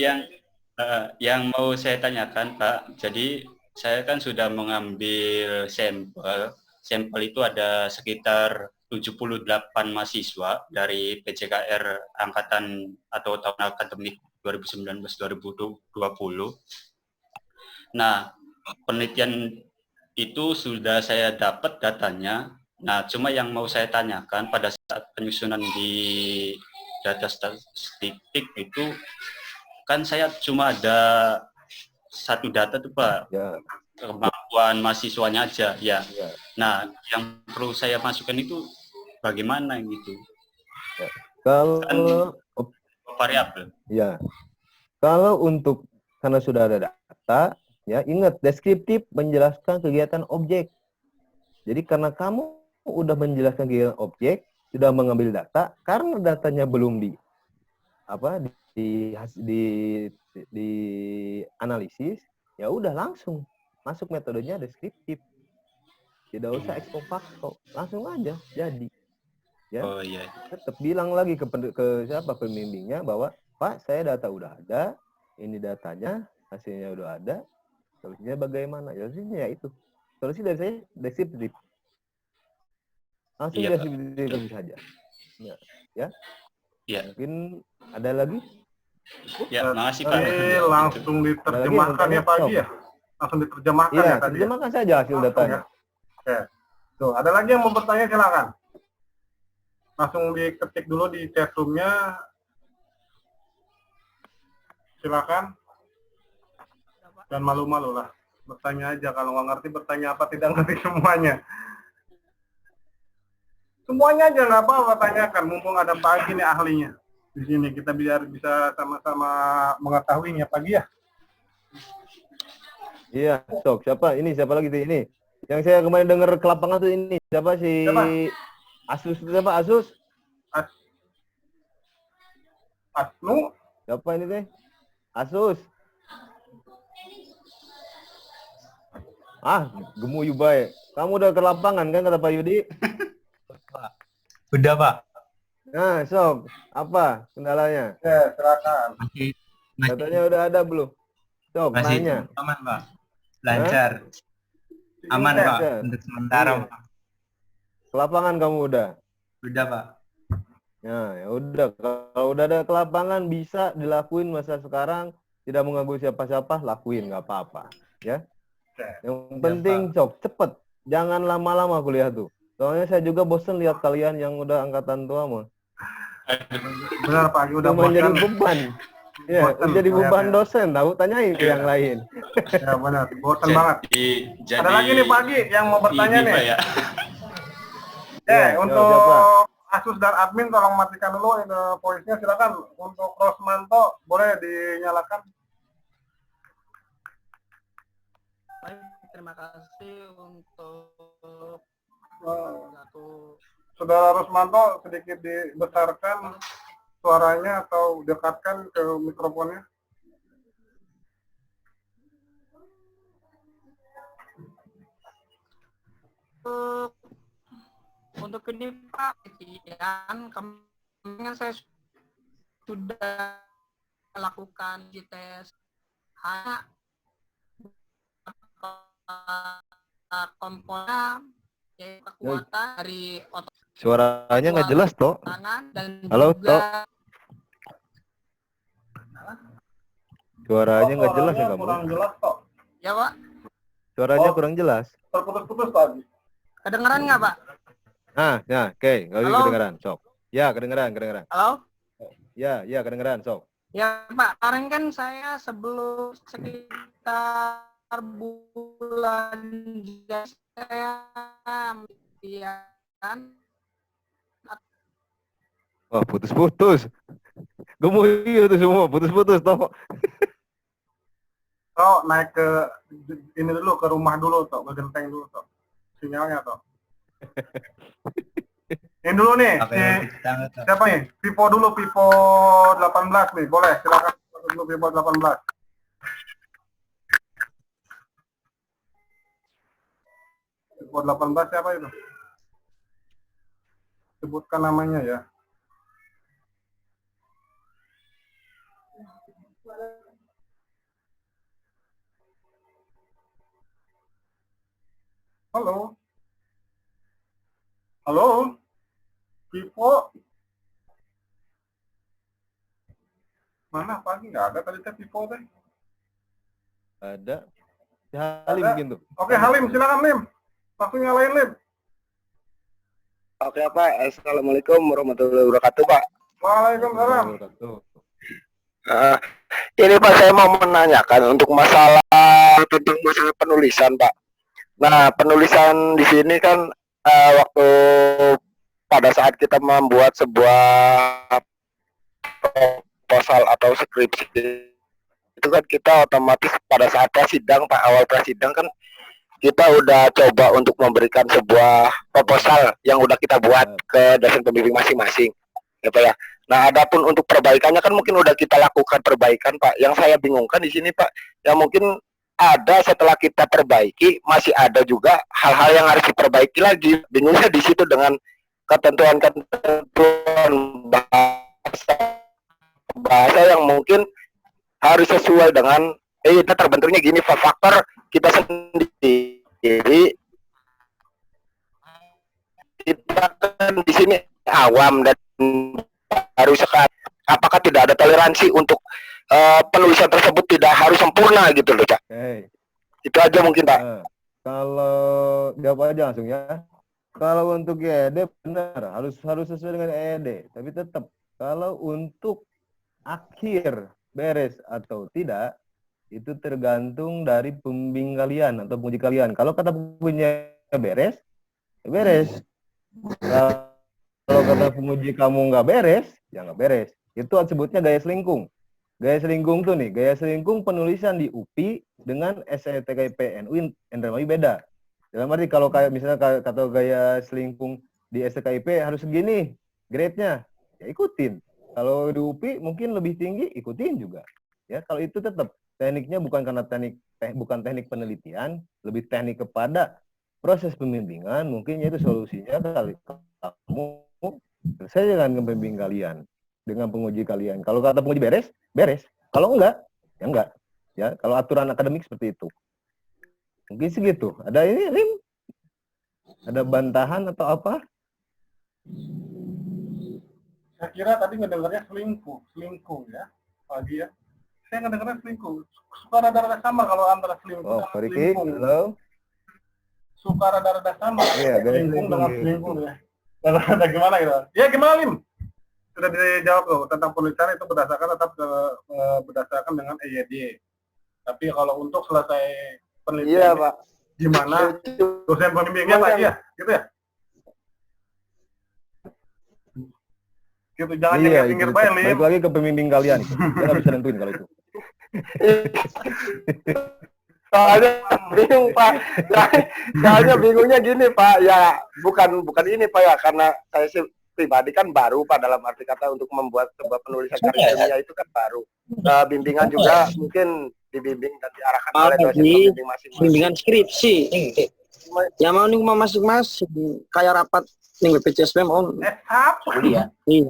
yang mau saya tanyakan, Pak, jadi saya kan sudah mengambil sampel. Sampel itu ada sekitar 78 mahasiswa dari PJKR angkatan atau tahun akademik 2019-2020. Nah, penelitian itu sudah saya dapat datanya. Nah, cuma yang mau saya tanyakan pada saat penyusunan di data statistik itu, kan saya cuma ada satu data tuh Pak, Ya. Kemampuan mahasiswanya aja ya. Ya. Nah, yang perlu saya masukkan itu bagaimana gitu? Ya. Kalau kan variabel. Ya, kalau untuk karena sudah ada data, ya ingat deskriptif menjelaskan kegiatan objek. Jadi karena kamu udah menjelaskan kegiatan objek, sudah mengambil data, karena datanya belum di analisis, ya udah langsung masuk metodenya deskriptif. Tidak usah ex post facto, langsung aja jadi. Ya. Oh iya. Tetap bilang lagi ke siapa pembimbingnya bahwa Pak, saya data udah ada, ini datanya, hasilnya udah ada, solusinya bagaimana? Ya solusinya ya itu. Solusi dari saya deskriptif. Langsung Iya, Pak. diidentifikasi saja. Ya. Iya. Mungkin ada lagi? Ya, makasih Pak. Jadi langsung diterjemahkan ya Pak Haji ya? Langsung diterjemahkan Iya, ya tadi ya? terjemahkan saja hasil Langsung datanya. ya? Oke. Tuh, ada lagi yang mau bertanya silakan. Langsung diketik dulu di chat room-nya. Silakan. Dan malu-malu lah. Bertanya aja, kalau nggak ngerti bertanya apa, tidak ngerti semuanya. Semuanya aja nggak apa-apa tanyakan, mumpung ada Pak Haji nih ahlinya. Di sini kita biar bisa sama-sama mengetahuinya pagi ya. Iya, sok. Siapa? Ini siapa lagi tuh ini? Yang saya kemarin dengar ke lapangan tuh ini. Siapa si Siapa? Asus itu siapa? Asus? Asnu, Siapa ini teh? Asus. Ah, gemuyu baik. Kamu udah ke lapangan kan kata Pak Yudi? Udah Pak. Nah, sok. Apa kendalanya? ya silakan. Katanya udah ada belum? Sok, nanya. Aman Pak. Lancar. Aman Ini, Pak. Iya. Untuk sementara Iya. Pak. Ke lapangan kamu udah? Udah Pak. Nah, ya udah. Kalau udah ada ke lapangan bisa dilakuin masa sekarang. Tidak mengganggu siapa-siapa, lakuin nggak apa-apa. Ya. Oke. Yang penting sok cepet. Jangan lama-lama kuliah tuh. Soalnya saya juga bosen lihat kalian yang udah angkatan tua mah. Benar Pak Haji, udah Cuma jadi bosan. beban. Ya, Bosen jadi beban kelihatannya. dosen. Tahu tanyain ke Iya. yang lain. Ya benar, bosan banget. Jadi Ada lagi nih Pak Haji yang mau bertanya ini, nih. Pak, ya. Ya, Untuk siapa? Asus dan admin tolong matikan dulu voice-nya silakan. Untuk Rosmanto boleh dinyalakan. Baik, terima kasih untuk satu Saudara Rosmanto sedikit dibesarkan suaranya atau dekatkan ke mikrofonnya. untuk ini Pak, kan kemarin saya sudah lakukan uji tes hanya komponen yaitu kekuatan dari otot Suaranya nggak jelas toh. tangan dan Halo, juga Suaranya nggak jelas ya kamu. Kurang jelas kok. ya Pak, Suaranya Oh. kurang jelas. Terputus-putus Pak Haji. kedengeran nggak Pak? Ah, ya, oke. Nggak Halo? kedengeran, sok. Ya, kedengeran. Halo? Ya, kedengeran, sok. Ya Pak, kemarin kan saya sebelum sekitar bulan saya ya kan Wah, putus-putus. Gemuyu tuh semua, putus-putus toh. Toh naik ke ini dulu, ke rumah dulu toh, ke genteng dulu toh. Sinyalnya toh. Ini dulu nih, siapa nih? Vivo dulu, Vivo 18 nih, boleh silakan dulu Vivo 18. Vivo 18 siapa itu? Sebutkan namanya ya. Halo. Halo. Vivo. Mana pagi nggak ada tadi teh Vivo teh. Ada. Si Halim Ada. mungkin tuh. Oke Halim, silakan Lim. Langsung nyalain Lim. Oke Pak, Assalamualaikum warahmatullahi wabarakatuh Pak. Waalaikumsalam. Tuh. Ini Pak saya mau menanyakan untuk masalah tentang masalah penulisan Pak. Nah penulisan di sini kan waktu pada saat kita membuat sebuah proposal atau skripsi itu kan kita otomatis pada saat prasidang Pak, awal prasidang kan kita udah coba untuk memberikan sebuah proposal yang udah kita buat ke dosen pembimbing masing-masing, ya Pak ya. Nah, adapun untuk perbaikannya kan mungkin udah kita lakukan perbaikan Pak. Yang saya bingungkan di sini Pak, yang mungkin ada setelah kita perbaiki masih ada juga hal-hal yang harus diperbaiki lagi. Bingungnya di situ dengan ketentuan bahasa yang mungkin harus sesuai dengan kita terbentuknya gini faktor kita sendiri kita kan di sini awam dan baru sekali. Apakah tidak ada toleransi untuk penulisan tersebut tidak harus sempurna gitu loh, Cak? Oke. Itu aja mungkin, Pak. Nah, kalau jawab aja langsung ya. Kalau untuk EED benar harus sesuai dengan EED, tapi tetap kalau untuk akhir beres atau tidak itu tergantung dari pembimbing kalian atau penguji kalian. Kalau kata pembimbingnya beres, ya beres. Kalau kata penguji kamu nggak beres, ya nggak beres. Itu sebutnya gaya selingkung. Gaya selingkung tuh nih, gaya selingkung penulisan di UPI dengan STKIP NU Indramayu beda. Dalam arti kalau kayak misalnya kata gaya selingkung di STKIP harus segini grade-nya, ya ikutin. Kalau di UPI mungkin lebih tinggi, ikutin juga. Ya, kalau itu tetap tekniknya bukan karena bukan teknik penelitian, lebih teknik kepada proses pembimbingan, mungkin itu solusinya kali kamu selesai dengan pembimbing kalian, dengan penguji kalian. Kalau kata penguji beres, beres. Kalau enggak, ya enggak. Ya, kalau aturan akademik seperti itu. Mungkin segitu. Ada ini, Lim? Ada bantahan atau apa? Saya kira tadi ngedengarnya selingkuh ya, pagi ya. Saya ngedengarnya selingkuh. Suka rada-rada sama kalau antara selingkuh Oh, sama Riki, selingkuh. halo. Suka rada-rada sama. Iya, Selingkuh dengan selingkuh ya. Rada gimana gitu? Ya gimana, Lim? Sudah dijawab loh tentang penulisan itu berdasarkan dengan EYD. Tapi kalau untuk selesai penelitian, Iya, Pak. gimana dosen pembimbingnya Pak ya, gitu ya? Gitu, jangan Iya, pinggir itu. baik, Lim. Balik lagi ke pembimbing kalian. Dia nggak bisa nentuin kalau itu. Soalnya bingung, Pak. Soalnya bingungnya gini, Pak. Ya, bukan ini, Pak, ya, karena saya sih pribadi kan baru, Pak, dalam arti kata untuk membuat sebuah penulisan karya ilmiah itu kan baru. Bimbingan juga mungkin dibimbing dan diarahkan oleh dosen pembimbing masing-masing. Bimbingan skripsi. Ya mau nih mau masing-masing kayak rapat nih BPJS on. Apa? Iya. Iya.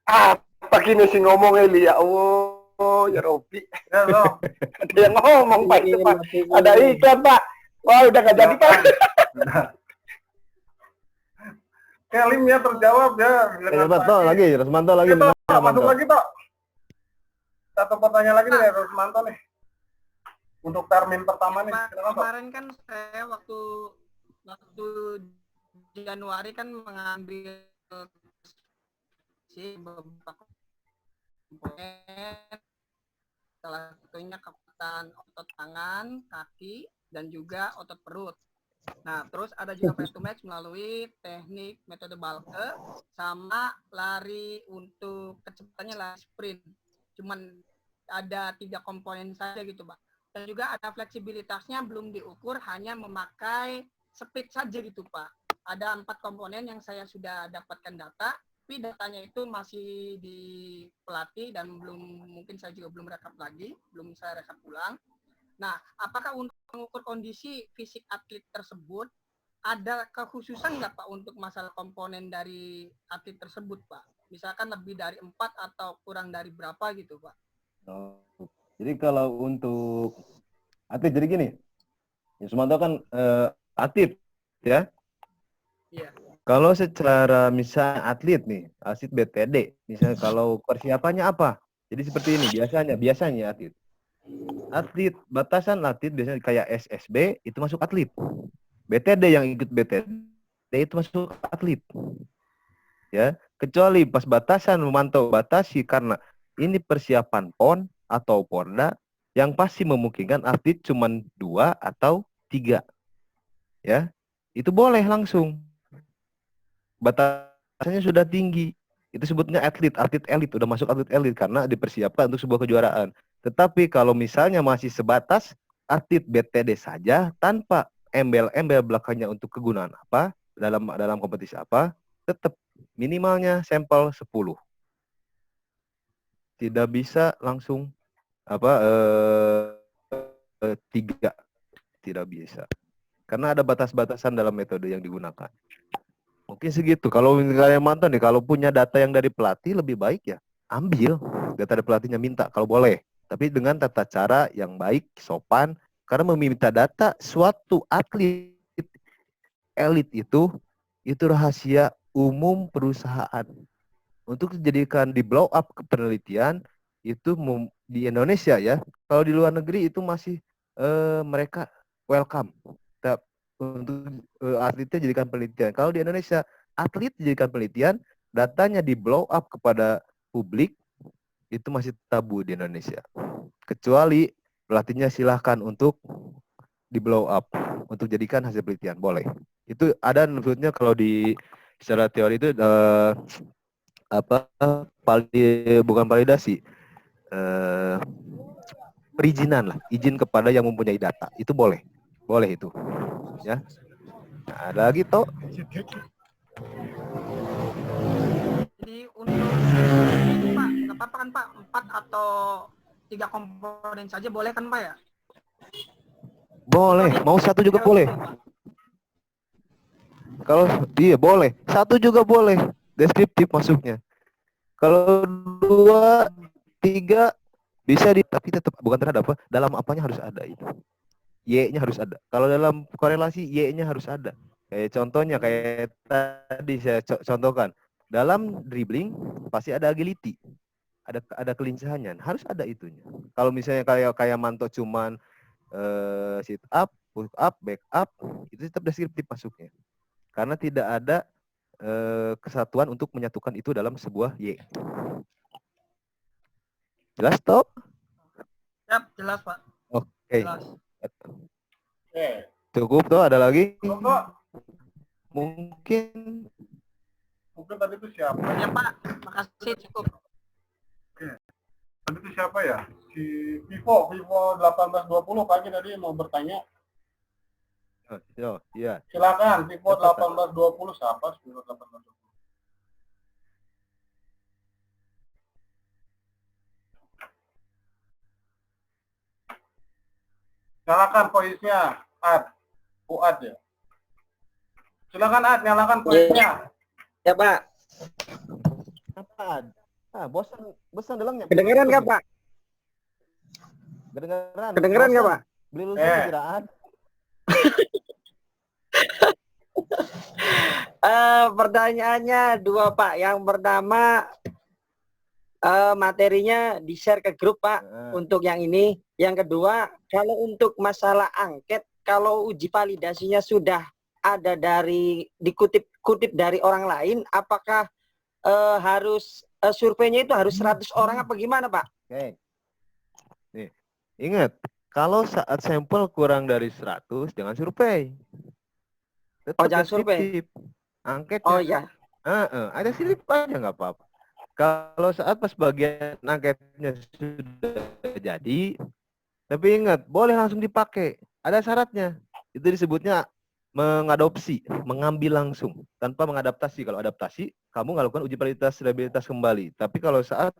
Apa gini sih ngomong Eli, ya Allah, ya Robi. Ya, loh. Ada yang ngomong, Pak, itu, Pak. Ada iklan, Pak. Wah, udah nggak jadi, Pak. Lim ya terjawab ya. Rosmanto lagi, Rosmanto lagi. Gitu, masuk lagi, Tok. Satu pertanyaan lagi dari Rosmanto nih. Untuk termin pertama nih. Silakan, Tok. Kemarin kan saya waktu Januari kan mengambil beberapa komponen, salah satunya kekuatan otot tangan, kaki, dan juga otot perut. Nah, terus ada juga face to max melalui teknik metode Balke sama lari untuk kecepatannya lari sprint. Cuman ada 3 komponen saja gitu, Pak. Dan juga ada fleksibilitasnya belum diukur, hanya memakai speed saja gitu, Pak. Ada 4 komponen yang saya sudah dapatkan data, tapi datanya itu masih di pelatih dan mungkin saya juga belum rekap lagi, belum saya rekap ulang. Nah, apakah untuk mengukur kondisi fisik atlet tersebut ada kekhususan nggak, Pak, untuk masalah komponen dari atlet tersebut, Pak? Misalkan lebih dari 4 atau kurang dari berapa gitu, Pak? Oh, jadi kalau untuk atlet, jadi gini, ya Sumanto kan atlet, ya. Iya. Kalau secara misalnya atlet nih, atlet BTD, misalnya kalau persiapannya apa? Jadi seperti ini biasanya atlet batasan atlet biasanya kayak SSB itu masuk atlet. BTD yang ikut BTD itu masuk atlet. Ya, kecuali pas batasan memantau batasi karena ini persiapan PON atau Porda yang pasti memungkinkan atlet cuma 2 atau 3. Ya. Itu boleh langsung. Batasannya sudah tinggi. Itu sebutnya atlet elit, udah masuk atlet elit karena dipersiapkan untuk sebuah kejuaraan. Tetapi kalau misalnya masih sebatas atlet BTD saja tanpa embel-embel belakangnya untuk kegunaan apa, dalam kompetisi apa, tetap minimalnya sampel 10. Tidak bisa langsung 3. Tidak bisa. Karena ada batas-batasan dalam metode yang digunakan. Mungkin segitu. Kalau kalian mantan nih, kalau punya data yang dari pelatih lebih baik ya ambil data dari pelatihnya, minta kalau boleh. Tapi dengan tata cara yang baik, sopan. Karena meminta data suatu atlet elit itu itu rahasia umum perusahaan. Untuk dijadikan di blow up ke penelitian itu di Indonesia ya. Kalau di luar negeri itu masih mereka welcome. Untuk atletnya jadikan penelitian. Kalau di Indonesia atlet dijadikan penelitian, datanya di blow up kepada publik itu masih tabu di Indonesia. Kecuali pelatihnya silahkan untuk di blow up untuk jadikan hasil penelitian, boleh. Itu ada maksudnya kalau di secara teori itu bukan validasi, perizinan lah, izin kepada yang mempunyai data itu boleh itu, ya. Nah, ada lagi toh. Jadi untuk ini Pak, nggak apa-apa kan Pak, 4 atau 3 komponen saja boleh kan Pak ya? Boleh, mau satu juga boleh. Kalau iya boleh, satu juga boleh. Deskriptif masuknya. Kalau 2, 3 bisa tapi tetap bukan terhadap apa, dalam apanya harus ada itu. Y-nya harus ada. Kalau dalam korelasi Y-nya harus ada. Kayak contohnya kayak tadi saya contohkan. Dalam dribbling pasti ada agility. Ada kelincahannya, harus ada itunya. Kalau misalnya kayak Manto cuman sit up, push up, back up, itu tetap deskriptif masuknya. Karena tidak ada kesatuan untuk menyatukan itu dalam sebuah Y. Jelas toh? Yap, jelas Pak. Oke. Jelas. Cukup toh, ada lagi? Kok Mungkin tadi itu siapa? Ya Pak, makasih cukup. Tadi itu siapa ya? Si Vivo 1820 pagi tadi mau bertanya. iya. Silakan Vivo 1820 siapa? Vivo 1820. Silakan voice-nya, Ad. Fuad ya. Silakan Ad, nyalakan voice-nya. Ya Pak. Apa? Bosan delangnya. Kedengeran nggak Pak? Kedengeran nggak Pak? Beli lu kiraan. Pertanyaannya 2 Pak. Yang pertama materinya di-share ke grup Pak untuk yang ini. Yang kedua, kalau untuk masalah angket, kalau uji validasinya sudah ada dikutip dari orang lain, apakah harus surveinya itu harus 100 orang apa gimana Pak? Oke. Nih, ingat, kalau saat sampel kurang dari 100 jangan survei. Tetap jangan survei. Angket. Oh ya. Ada silip aja nggak apa-apa. Kalau saat pas bagian angketnya sudah jadi, tapi ingat, boleh langsung dipakai. Ada syaratnya. Itu disebutnya mengadopsi, mengambil langsung tanpa mengadaptasi. Kalau adaptasi, kamu nggak lakukan uji reliabilitas kembali. Tapi kalau saat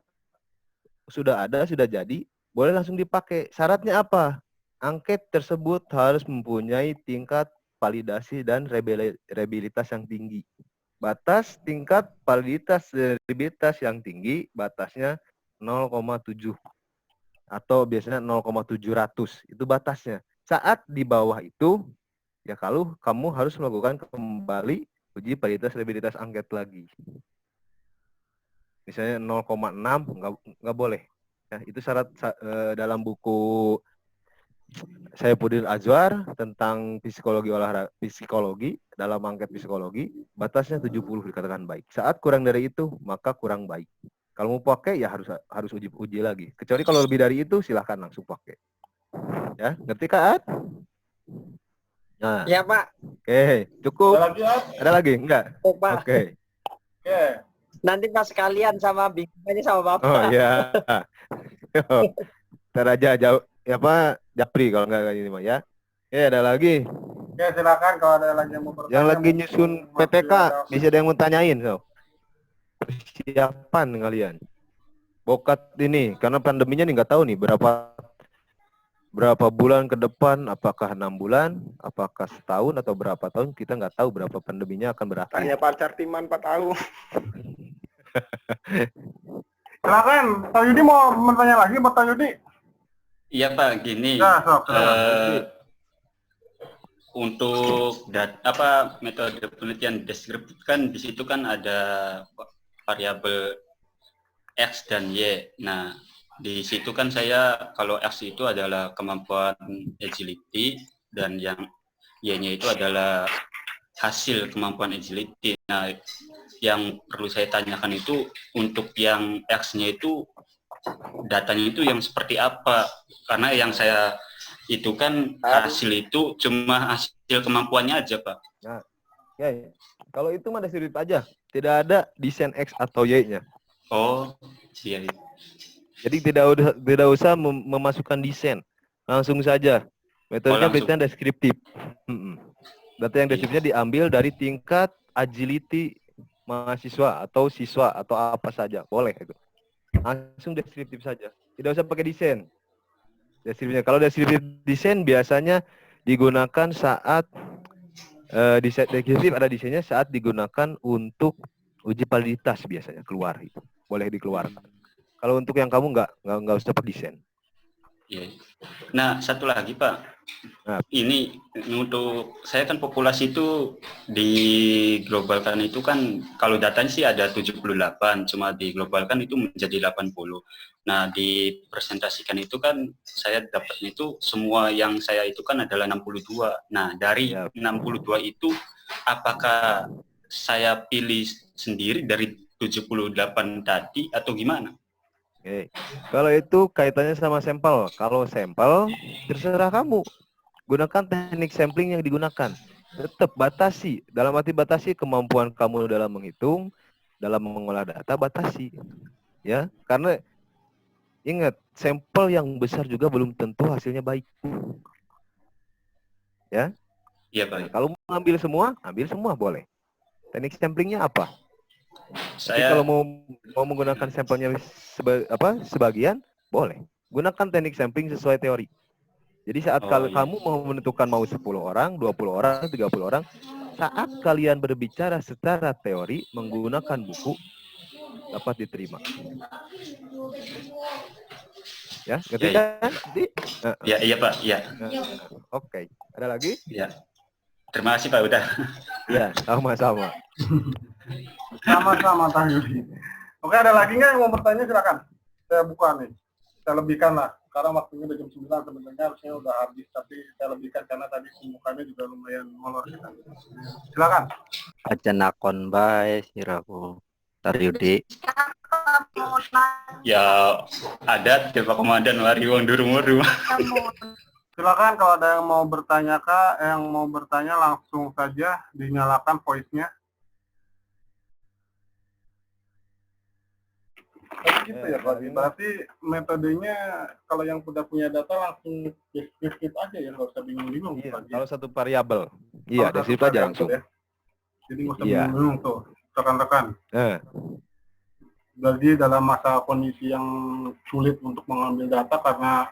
sudah ada, sudah jadi, boleh langsung dipakai. Syaratnya apa? Angket tersebut harus mempunyai tingkat validasi dan reliabilitas yang tinggi. Batas tingkat validitas dan reliabilitas yang tinggi, batasnya 0,7 atau biasanya 0,700. Itu batasnya. Saat di bawah itu, ya kalau kamu harus melakukan kembali uji validitas reliabilitas angket lagi. Misalnya 0,6 nggak boleh. Ya, itu syarat dalam buku Saifuddin Azwar tentang psikologi dalam angket psikologi, batasnya 70 dikatakan baik. Saat kurang dari itu, maka kurang baik. Kalau mau pakai ya harus uji lagi. Kecuali kalau lebih dari itu silahkan langsung pakai. Ya, ngerti Kak? Nah. Ya Pak. Oke, cukup. Ada lagi Ad? Ada lagi? Enggak? Oh, Pak. Oke. Nanti pas sekalian sama bingungnya sama Bapak. Oh iya. Ntar aja jauh Japri kalau enggak ini mah ya. Ada lagi. Oke, silakan kalau ada lagi yang mau bertanya. Yang lagi nyusun PTK, bisa ada yang mau tanyain, so. Persiapan kalian. Bokat ini karena pandeminya nih nggak tahu nih berapa bulan ke depan, apakah 6 bulan, apakah setahun atau berapa tahun, kita nggak tahu berapa pandeminya akan berakhir. Tanya pacar Timan 4 tahun. Silakan, Pak Yudi mau bertanya lagi, Pak Yudi? Iya Pak, gini. Ya, sok. untuk metode penelitian deskriptif kan di situ kan ada variabel X dan Y. Nah, di situ kan saya kalau X itu adalah kemampuan agility dan yang Y-nya itu adalah hasil kemampuan agility. Nah, yang perlu saya tanyakan itu untuk yang X-nya itu datanya itu yang seperti apa? Karena yang saya itu kan hasil itu cuma hasil kemampuannya aja, Pak. Nah, ya. Kalau itu mah deskriptif aja, tidak ada desain X atau Y-nya. Oh, iya. Jadi tidak usah memasukkan desain, langsung saja. Metodenya penelitian deskriptif. Data yang deskriptifnya diambil dari tingkat agility mahasiswa atau siswa atau apa saja, boleh itu. Langsung deskriptif saja, tidak usah pakai desain. Deskriptifnya, kalau deskriptif desain biasanya digunakan saat desain deskriptif ada desainnya saat digunakan untuk uji validitas biasanya keluar itu, boleh dikeluarkan. Kalau untuk yang kamu nggak usah pakai desain. Iya. Nah, satu lagi Pak, ini untuk saya kan populasi itu diglobalkan itu kan kalau datanya sih ada 78, cuma diglobalkan itu menjadi 80. Nah, dipresentasikan itu kan saya dapatnya itu semua yang saya itu kan adalah 62. Nah, dari 62 itu apakah saya pilih sendiri dari 78 tadi atau gimana? Oke. Kalau itu kaitannya sama sampel. Kalau sampel terserah kamu. Gunakan teknik sampling yang digunakan. Tetap batasi. Dalam arti batasi kemampuan kamu dalam menghitung, dalam mengolah data batasi. Ya, karena ingat, sampel yang besar juga belum tentu hasilnya baik. Ya? Iya, Pak. Kalau mau ambil semua boleh. Teknik samplingnya apa? Saya kalau mau menggunakan sampelnya sebagian, boleh. Gunakan teknik sampling sesuai teori. Jadi saat kamu mau menentukan mau 10 orang, 20 orang, 30 orang, saat kalian berbicara secara teori menggunakan buku dapat diterima. Ya, ngerti kan? Ya, iya Pak, ya. Oke. Ada lagi? Ya. Terima kasih Pak udah. Ya, sama-sama. Sama-sama Tah Yudi. Oke, ada lagi nggak yang mau bertanya? Silakan. Saya buka nih. Saya lebihkan lah. Karena waktunya udah jam 9 sebenarnya harusnya udah habis, tapi saya lebihkan karena tadi pembukaannya juga lumayan molor kita. Silakan. Aja nakon bae siraku. Tar Yudi. Ya, ada Pak Komandan wari wong durung-durung. Silakan kalau ada yang mau bertanya yang mau bertanya langsung saja dinyalakan voice-nya. Tapi gitu ya Pak, berarti metodenya kalau yang sudah punya data langsung deskriptif aja ya, nggak usah bingung-bingung. Iya, kalau satu variabel. Iya, deskriptif aja langsung. Ya. Jadi nggak usah bingung-bingung tuh, rekan-rekan. Jadi dalam masa kondisi yang sulit untuk mengambil data karena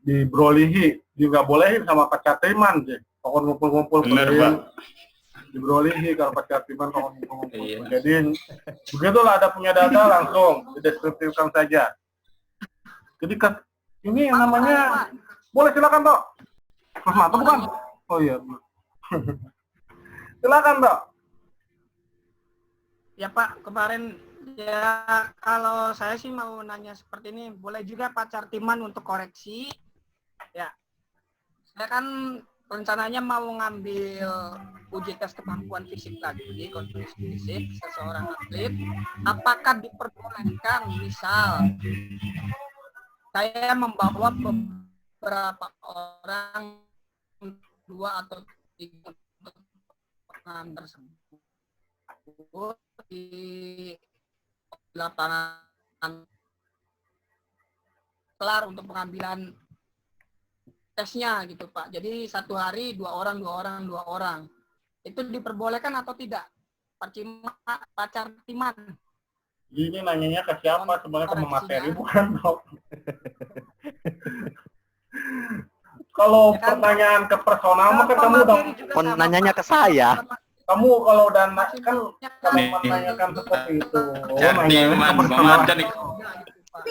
dibrolihi, juga bolehin sama Pak Catiman sih. Pokoknya ngumpul-ngumpul. Benar Pak. Dibrolihi kalau Pak Catiman kalau ngumpul-ngumpul. Iya. Jadi begitulah ada punya data langsung dideskriptifkan saja. Jadi ini yang namanya boleh silakan Dok. Mas Mata bukan? Oh iya. Silakan Dok. Ya Pak, kemarin ya kalau saya sih mau nanya seperti ini, boleh juga Pak Cartiman untuk koreksi. Ya, saya kan rencananya mau ngambil uji tes kemampuan fisik tadi, uji kondisi fisik seseorang atlet. Apakah diperbolehkan misal saya membawa beberapa orang, 2 atau 3 pengambilan tersebut di lapangan kelar untuk pengambilan tesnya gitu Pak. Jadi 1 hari 2 orang. Itu diperbolehkan atau tidak? Pak Cartiman. Ini nanyanya ke siapa? Sebenarnya ke materi bukan Dok. Kalau pertanyaan ke personal mah kan kamu udah nanyanya ke saya. Kamu kalau udah kan kalau menanyakan seperti itu, nanya ke personal. Pak.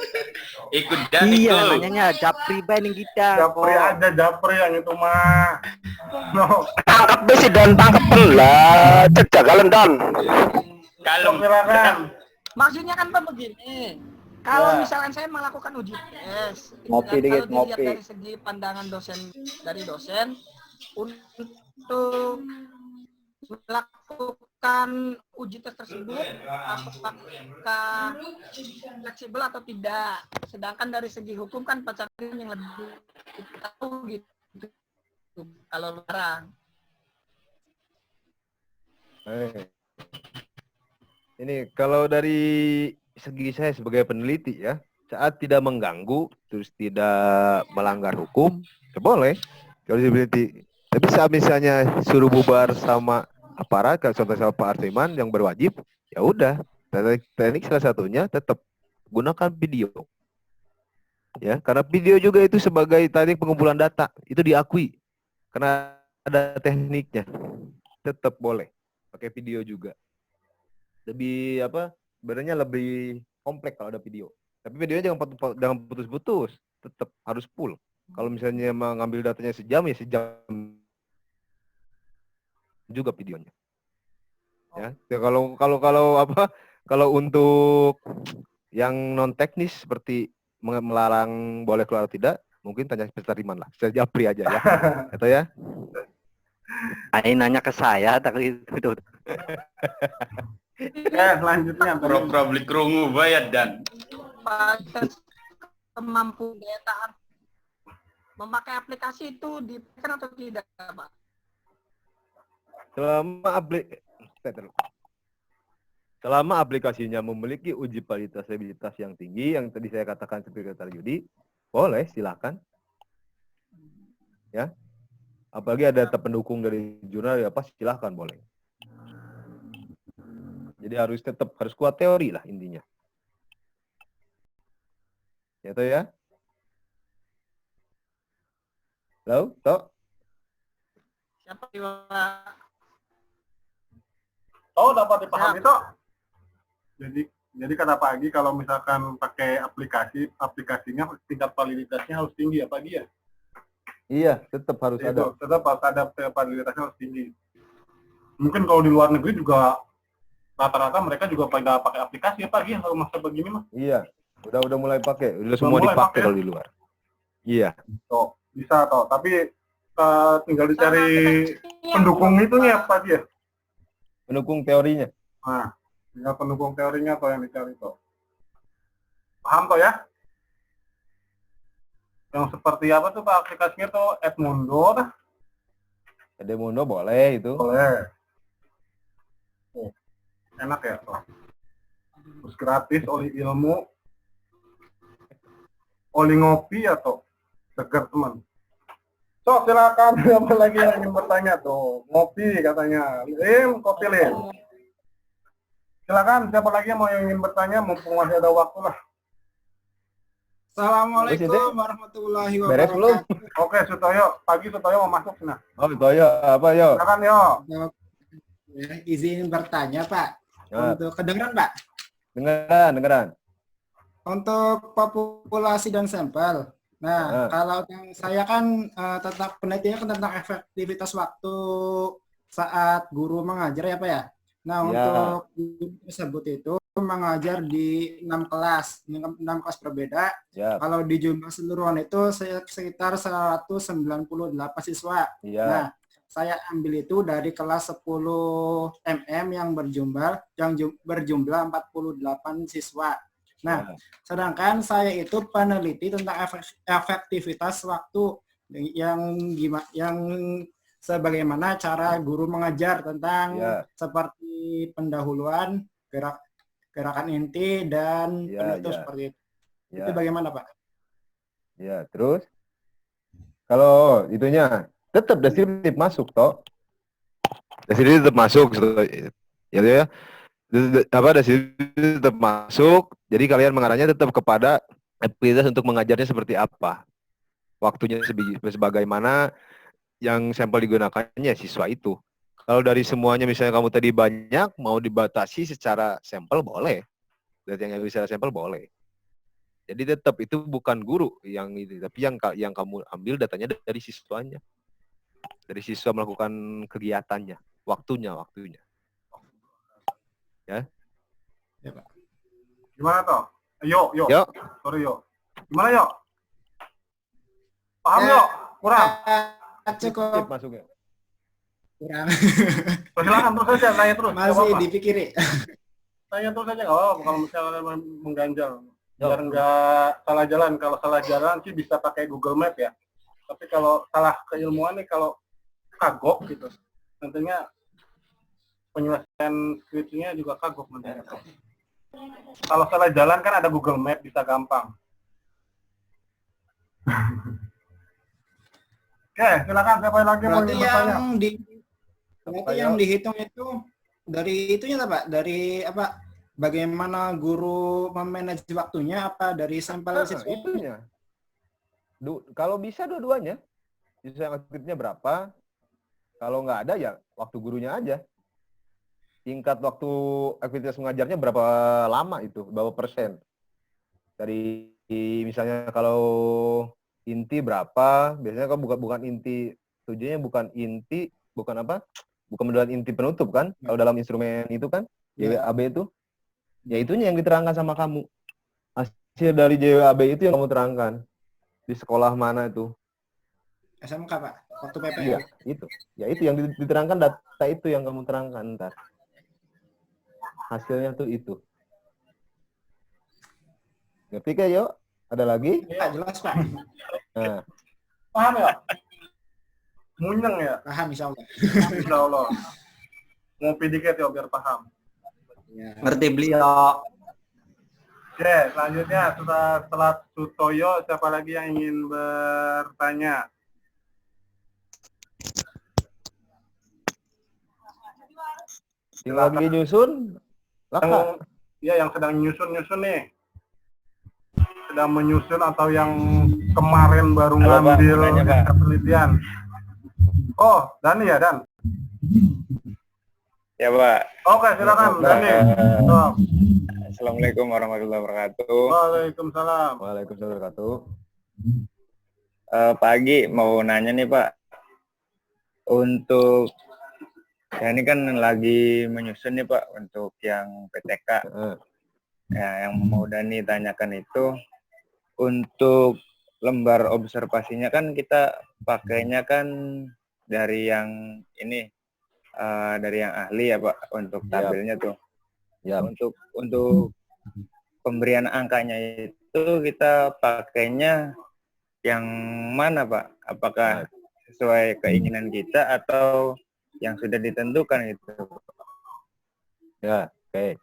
Ikut dan Iya, ikut. nanyanya Japri banding kita. Japri aja, Japri yang itu mah. No. Tangkap besi dan tangkap lah. Cek jagalan Don. Kalau Silakan. Maksudnya kan Pak begini. Kalau Ya. misalkan saya melakukan uji tes, Ngopi dan dikit, kalau dilihat ngopi. dari segi pandangan dari dosen untuk melakukan uji tes tersebut apakah fleksibel atau tidak. Sedangkan dari segi hukum kan Pak Cakri yang lebih tahu gitu. Kalau larang. Ini kalau dari segi saya sebagai peneliti ya, saat tidak mengganggu, terus tidak melanggar hukum, ya boleh kalau peneliti. Tapi saat misalnya suruh bubar sama aparat, kayak contoh sama Pak Artiman yang berwajib, ya udah. Teknik salah satunya tetap gunakan video. Ya, karena video juga itu sebagai teknik pengumpulan data, itu diakui. Karena ada tekniknya. Tetap boleh pakai video juga. Lebih apa? Sebenarnya lebih kompleks kalau ada video. Tapi videonya jangan putus-putus, tetap harus full. Kalau misalnya mengambil datanya sejam ya sejam juga videonya. Ya, kalau apa? Kalau untuk yang non teknis seperti melarang boleh keluar atau tidak, mungkin tanya Peter Riman lah. Saya Japri aja ya. Atau ya? Ini nanya ke saya, tapi itu. Selanjutnya. Pro-publik krungu bayar dan. Pada kemampuan daya tahan memakai aplikasi itu diberikan atau tidak, Pak? Selama aplikasinya memiliki uji validitas yang tinggi, yang tadi saya katakan seperti kata Yudi, boleh silakan. Ya, apalagi ada data pendukung dari jurnal ya pas silakan boleh. Jadi harus kuat teori lah intinya. Ya toh ya. Halo, toh? Siapa Pak? Oh, dapat dipahami toh. Jadi kata Pak Agi kalau misalkan pakai aplikasinya tingkat validitasnya harus tinggi ya Pak Agi ya? Iya, tetap harus ada. Tetap harus ada validitasnya harus tinggi. Mungkin kalau di luar negeri juga rata-rata mereka juga pada pakai aplikasi ya Pak Agi kalau masa begini mah. Iya, udah mulai pakai, udah semua dipakai kalau di luar. Iya. Toh, bisa toh, tapi tinggal dicari pendukung itunya Pak Agi ya? Pendukung teorinya. Nah, tinggal pendukung teorinya toh yang dicari toh. Paham toh ya? Yang seperti apa tuh Pak aplikasinya tuh Edmundo dah? Edmundo boleh itu. Boleh. Oh, enak ya toh. Terus gratis, oli ilmu, oli ngopi atau segar teman. So silakan siapa lagi yang ingin bertanya tuh ngopi katanya. Kopi Lim. Silakan siapa lagi yang ingin bertanya mumpung masih ada waktu lah. Assalamualaikum warahmatullahi Beres belum? wabarakatuh. Oke, Sutoyo, pagi Sutoyo mau masuk sana. Oh, Toyo, apa yo? Silakan yo. Ya, izin bertanya Pak. Nah, Untuk kedengeran Pak. dengeran. Untuk populasi dan sampel. Nah, kalau yang saya kan tentang penelitiannya kan tentang efektivitas waktu saat guru mengajar ya Pak ya. Nah, untuk tersebut itu mengajar di 6 kelas berbeda. Kalau di jumlah keseluruhan itu sekitar 198 siswa. Nah, saya ambil itu dari kelas 10 MM yang berjumlah 48 siswa. Nah, sedangkan saya itu peneliti tentang efektivitas waktu yang sebagaimana cara guru mengajar tentang seperti pendahuluan, gerakan inti dan penutup seperti itu. Itu bagaimana Pak? Ya, terus kalau itunya tetap deskriptif masuk toh. Deskriptif tetap masuk ya. Apa deskriptif tetap masuk. Jadi kalian mengarahnya tetap kepada aktivitas untuk mengajarnya seperti apa. Waktunya sebagaimana yang sampel digunakannya siswa itu. Kalau dari semuanya misalnya kamu tadi banyak, mau dibatasi secara sampel boleh. Dari yang bisa sampel boleh. Jadi tetap itu bukan guru yang itu, tapi yang kamu ambil datanya dari siswanya. Dari siswa melakukan kegiatannya, waktunya. Ya. Ya, Pak. Gimana toh? Yo. Sorry yo. Gimana yo? Paham yo? Kurang? Cukup. Masuknya. Kurang. Silakan terus saja, tanya terus. Masih dipikirin. Tanya terus saja nggak apa-apa kalau misalnya mengganjal. Biar nggak salah jalan. Kalau salah jalan sih bisa pakai Google Map ya. Tapi kalau salah keilmuan nih, kalau kagok gitu, nantinya penyelesaian skripsinya juga kagok nantinya. Kalau salah jalan kan ada Google Map, bisa gampang. Oke, silakan siapa lagi mau Berarti bertanya? yang dihitung itu dari itunya Pak, dari apa? Bagaimana guru memanage waktunya, apa dari sampel siswa? Itunya. Kalau bisa dua-duanya. Siswa yang aktifnya berapa? Kalau nggak ada ya waktu gurunya aja. Tingkat waktu aktivitas mengajarnya berapa lama itu? Berapa persen? Dari misalnya kalau inti berapa? Biasanya kan bukan inti, tujuannya bukan inti, bukan apa? Bukan mendapat inti penutup kan? Kalau dalam instrumen itu kan, JWAB itu. Ya itunya yang diterangkan sama kamu. Hasil dari JWAB itu yang kamu terangkan. Di sekolah mana itu? SMK Pak, waktu PP. Iya, itu. Ya itu yang diterangkan, data itu yang kamu terangkan ntar. Hasilnya tuh itu. Ngerti kayak yuk? Ada lagi? Ya, jelas Pak. Nah. Paham ya? Munyeng ya? Paham insya Allah. Insya Allah. Ngopi dikit ya biar paham. Ya. Ngerti beliau. Oke, selanjutnya setelah Sutoyo, siapa lagi yang ingin bertanya? Tinggal lagi nyusun. Yang sedang nyusun nih. Sedang menyusun atau yang kemarin baru ngambil penelitian. Oh, Dani ya, Dan? Ya, Pak. Oke, silakan, Dani. Assalamualaikum warahmatullahi wabarakatuh. Waalaikumsalam. Waalaikumsalam wabarakatuh. Pagi mau nanya nih Pak. Untuk ya ini kan lagi menyusun nih Pak untuk yang PTK. Ya, yang mau Dani tanyakan itu untuk lembar observasinya kan kita pakainya kan dari yang ini dari yang ahli ya Pak untuk tabelnya tuh. Ya. Untuk pemberian angkanya itu kita pakainya yang mana Pak? Apakah sesuai keinginan kita atau yang sudah ditentukan itu? Ya, oke.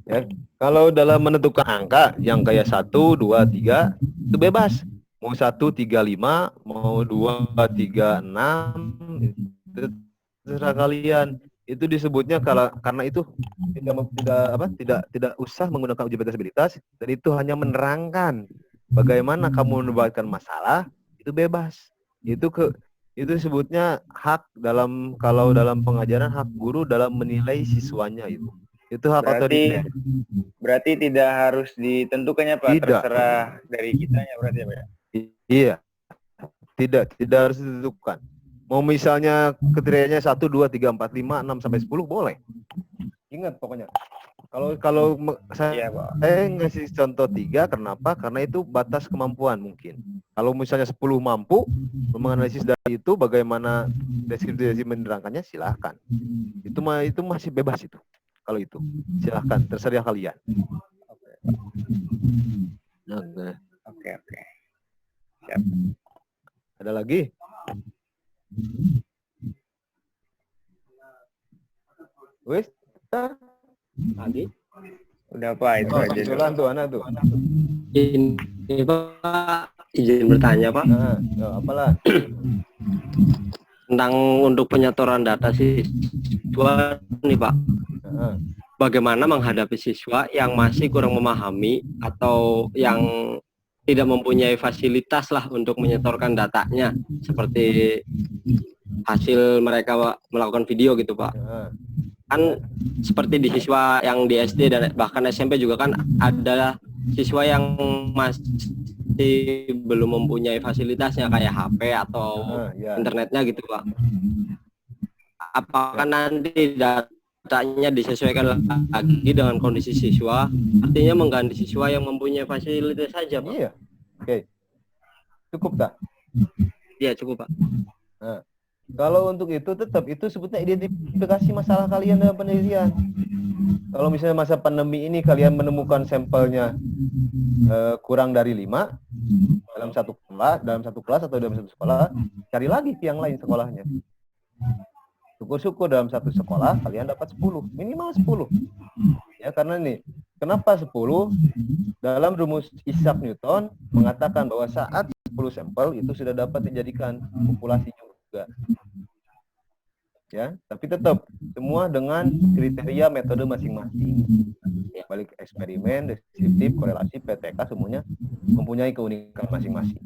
Ya, kalau dalam menentukan angka yang kayak 1, 2, 3 itu bebas. Mau 1, 3, 5, mau 2, 3, 6 itu terserah kalian. Itu disebutnya karena itu tidak usah menggunakan uji batas dan itu hanya menerangkan bagaimana kamu mendapatkan masalah, itu bebas. Itu disebutnya hak kalau dalam pengajaran hak guru dalam menilai siswanya itu. Itu hak otoritas. Berarti tidak harus ditentukannya Pak, Tidak. terserah dari kitanya berarti ya Pak? Iya. Tidak harus ditentukan. Mau misalnya kriterianya 1, 2, 3, 4, 5, 6 sampai 10 boleh. Ingat pokoknya. Kalau saya ngasih contoh 3, kenapa? Karena itu batas kemampuan mungkin. Kalau misalnya 10 mampu menganalisis dari itu bagaimana deskripsi menerangkannya, silahkan. Itu masih bebas itu. Kalau itu silahkan, terserah kalian. Oke. Siap. Ada lagi? Wis, lagi. Udah Pak, itu aja. Kebetulan tuh anak tuh. Ini Pak, izin bertanya Pak. Apalah. Tentang untuk penyetoran data siswa nih Pak. Bagaimana menghadapi siswa yang masih kurang memahami atau yang tidak mempunyai fasilitas lah untuk menyetorkan datanya, seperti hasil mereka melakukan video gitu Pak. Kan seperti di siswa yang di SD dan bahkan SMP juga kan ada siswa yang masih belum mempunyai fasilitasnya kayak HP atau internetnya gitu Pak. Apakah nanti datanya disesuaikan lagi dengan kondisi siswa, artinya mengganti siswa yang mempunyai fasilitas saja Pak? Iya. Oke. Cukup tak? Iya cukup Pak. Nah, kalau untuk itu tetap itu sebutnya identifikasi masalah kalian dalam penelitian. Kalau misalnya masa pandemi ini kalian menemukan sampelnya kurang dari 5 dalam satu kelas atau dalam satu sekolah, cari lagi ke yang lain sekolahnya. Syukur-syukur dalam satu sekolah kalian dapat 10, minimal 10. Ya karena nih, kenapa 10? Dalam rumus Isaac Newton mengatakan bahwa saat 10 sampel itu sudah dapat dijadikan populasi juga. Ya, tapi tetap semua dengan kriteria metode masing-masing. Balik eksperimen, deskriptif, korelasi, PTK semuanya mempunyai keunikan masing-masing.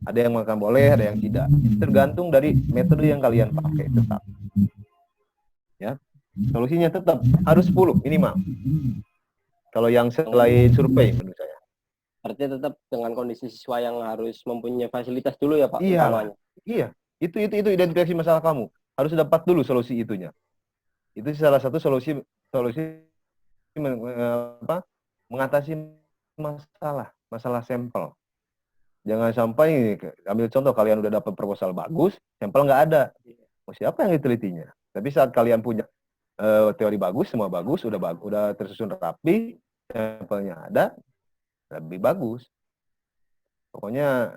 Ada yang makan boleh, ada yang tidak. Itu tergantung dari metode yang kalian pakai tetap. Ya, solusinya tetap harus 10 minimal. Kalau yang selain survei menurut saya. Artinya tetap dengan kondisi siswa yang harus mempunyai fasilitas dulu ya Pak. Iya, utamanya. iya. Itu identifikasi masalah kamu. Harus dapat dulu solusi itunya. Itu salah satu solusi mengatasi masalah sampel. Jangan sampai ambil contoh kalian udah dapat proposal bagus, sampel nggak ada. Siapa yang ditelitinya? Tapi saat kalian punya teori bagus, semua bagus, udah tersusun rapi, sampelnya ada, lebih bagus. Pokoknya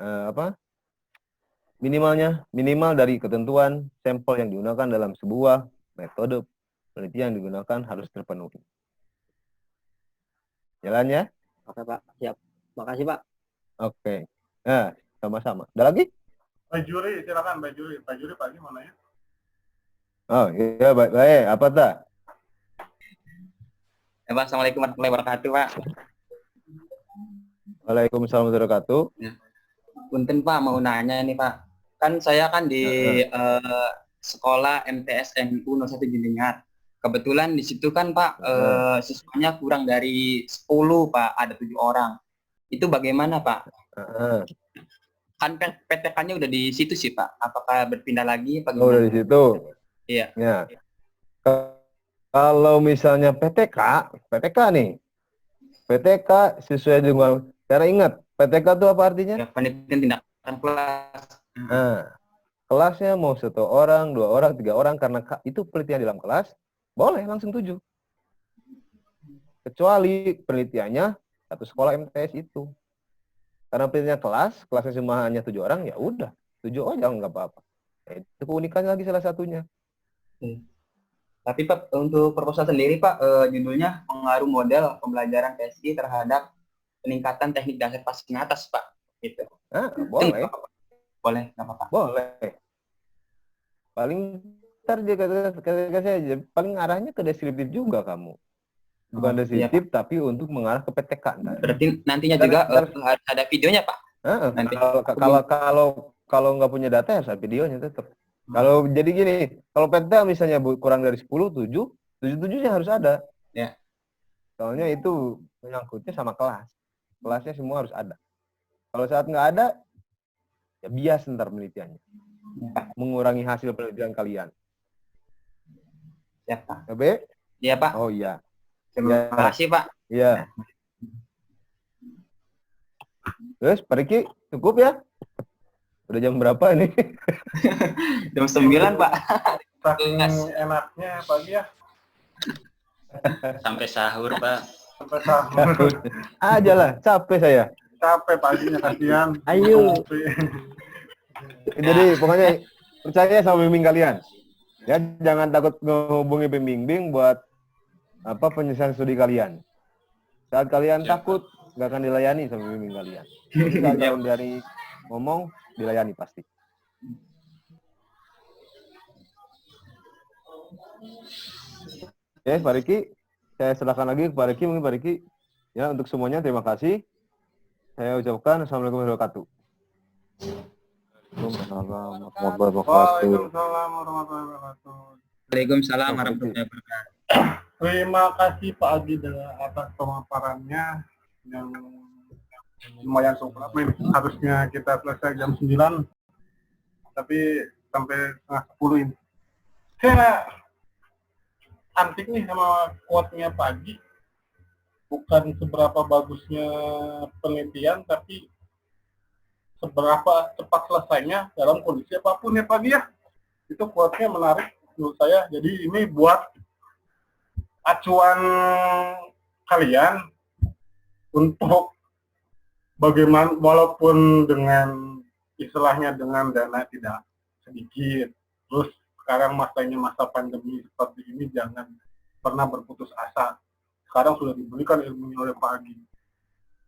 minimal dari ketentuan sampel yang digunakan dalam sebuah metode penelitian yang digunakan harus terpenuhi. Jalan ya? Oke Pak, siap. Makasih Pak. Oke. Nah, sama-sama. Ada lagi? Pak Juri, silakan Pak Juri. Pak Juri pagi mana ya? Oh iya, baik. Apa tak? Ya, Pak, Assalamualaikum warahmatullahi wabarakatuh, Pak. Waalaikumsalam warahmatullahi wabarakatuh. Ya. Punten Pak, mau nanya nih Pak. Kan saya kan di sekolah MTS NU 01 Jendengar. Kebetulan di situ kan Pak siswanya kurang dari 10 Pak, ada 7 orang. Itu bagaimana Pak? Kan PTK-nya udah di situ sih Pak. Apakah berpindah lagi? Oh, udah di situ. Iya. Ya. Kalau misalnya PTK nih. PTK sesuai dengan cara ingat, PTK itu apa artinya? Ya, penelitian tindakan kelas. Nah, kelasnya mau 1 orang, 2 orang, 3 orang karena itu penelitian di dalam kelas, boleh langsung 7. Kecuali penelitiannya satu sekolah MTS itu. Karena penelitiannya kelasnya cuma hanya 7 orang, ya udah 7 aja nggak apa-apa. Itu keunikan lagi salah satunya. Tapi Pak, untuk proposal sendiri Pak, judulnya pengaruh model pembelajaran PSI terhadap peningkatan teknik dasar pasca atas Pak. Gitu. Boleh. Boleh, nggak apa-apa. Boleh. Paling ntar dia kata saya paling arahnya ke deskriptif juga kamu. Bukan deskriptif, iya, tapi untuk mengarah ke PTK. Berarti nantinya juga harus ada videonya Pak. Nanti. Kalau nggak punya data harus ada videonya tetap. Kalau jadi gini, kalau PTK misalnya kurang dari 10, 7-nya harus ada. Ya. Soalnya itu menyangkutnya sama kelas. Kelasnya semua harus ada. Kalau saat nggak ada, ya bias ntar penelitiannya. Mengurangi hasil penelitian kalian. Ya Pak. Oke? Iya Pak. Oh iya. Terima kasih Pak. Iya. Terus Pak Riki, cukup ya? Udah jam berapa ini? Jam 9 Pak. Saking enaknya pagi ya. Sampai sahur Pak. Sampai sahur. Aja lah, capek saya. Capek paginya kasihan. Ayo. Jadi pokoknya percaya sama bimbing kalian. Ya, jangan takut menghubungi pembimbing buat penyelesaian studi kalian. Saat kalian takut, nggak akan dilayani sama bimbing kalian. Jadi kalau dari ngomong dilayani pasti. Oke, Pak Riki, saya serahkan lagi ke Pak Riki. Mungkin Pak Riki, ya untuk semuanya terima kasih. Saya ucapkan Assalamualaikum warahmatullahi wabarakatuh. Waalaikumsalam warahmatullahi wabarakatuh. Waalaikumsalam warahmatullahi wabarakatuh. Terima kasih Pak Agi atas pemaparannya. yang lumayan cukup ini. Harusnya kita selesai jam 9, tapi sampai setengah 10 ini. Saya antik nih sama quote-nya Pagi. Bukan seberapa bagusnya penelitian, tapi seberapa cepat selesainya dalam kondisi apapun ya Pagi ya. Itu quote-nya menarik menurut saya. Jadi ini buat acuan kalian untuk bagaimana, walaupun dengan istilahnya dengan dana tidak sedikit, terus sekarang masanya masa pandemi seperti ini, jangan pernah berputus asa. Sekarang sudah diberikan ilmunya oleh Pagi.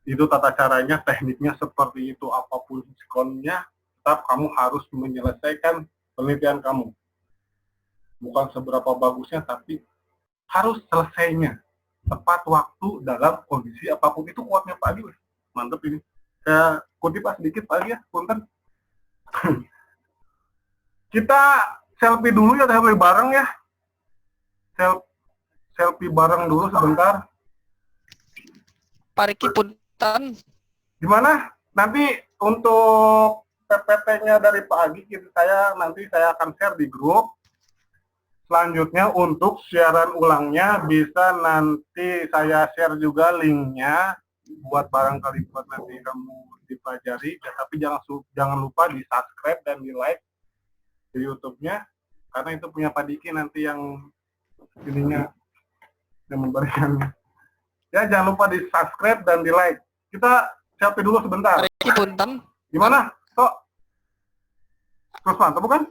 Itu tata caranya, tekniknya seperti itu, apapun diskonnya, tetap kamu harus menyelesaikan penelitian kamu. Bukan seberapa bagusnya, tapi harus selesainya tepat waktu dalam kondisi apapun. Itu kuatnya Pagi. Mantep ini. Saya kutip sedikit Pagi ya, punten. Kita selfie dulu ya, selfie bareng ya. Selfie bareng dulu sebentar. Pak Riki punten. Gimana? Nanti untuk PPT-nya dari Pagi, nanti saya akan share di grup. Selanjutnya untuk siaran ulangnya bisa nanti saya share juga linknya buat barangkali buat nanti kamu dipelajari. Ya, tapi jangan lupa di subscribe dan di like di YouTube-nya, karena itu punya Pak Diki nanti yang ininya yang memberikan. Ya jangan lupa di subscribe dan di like. Kita selfie dulu sebentar. Punten. Gimana? Tok? Terus mantap bukan?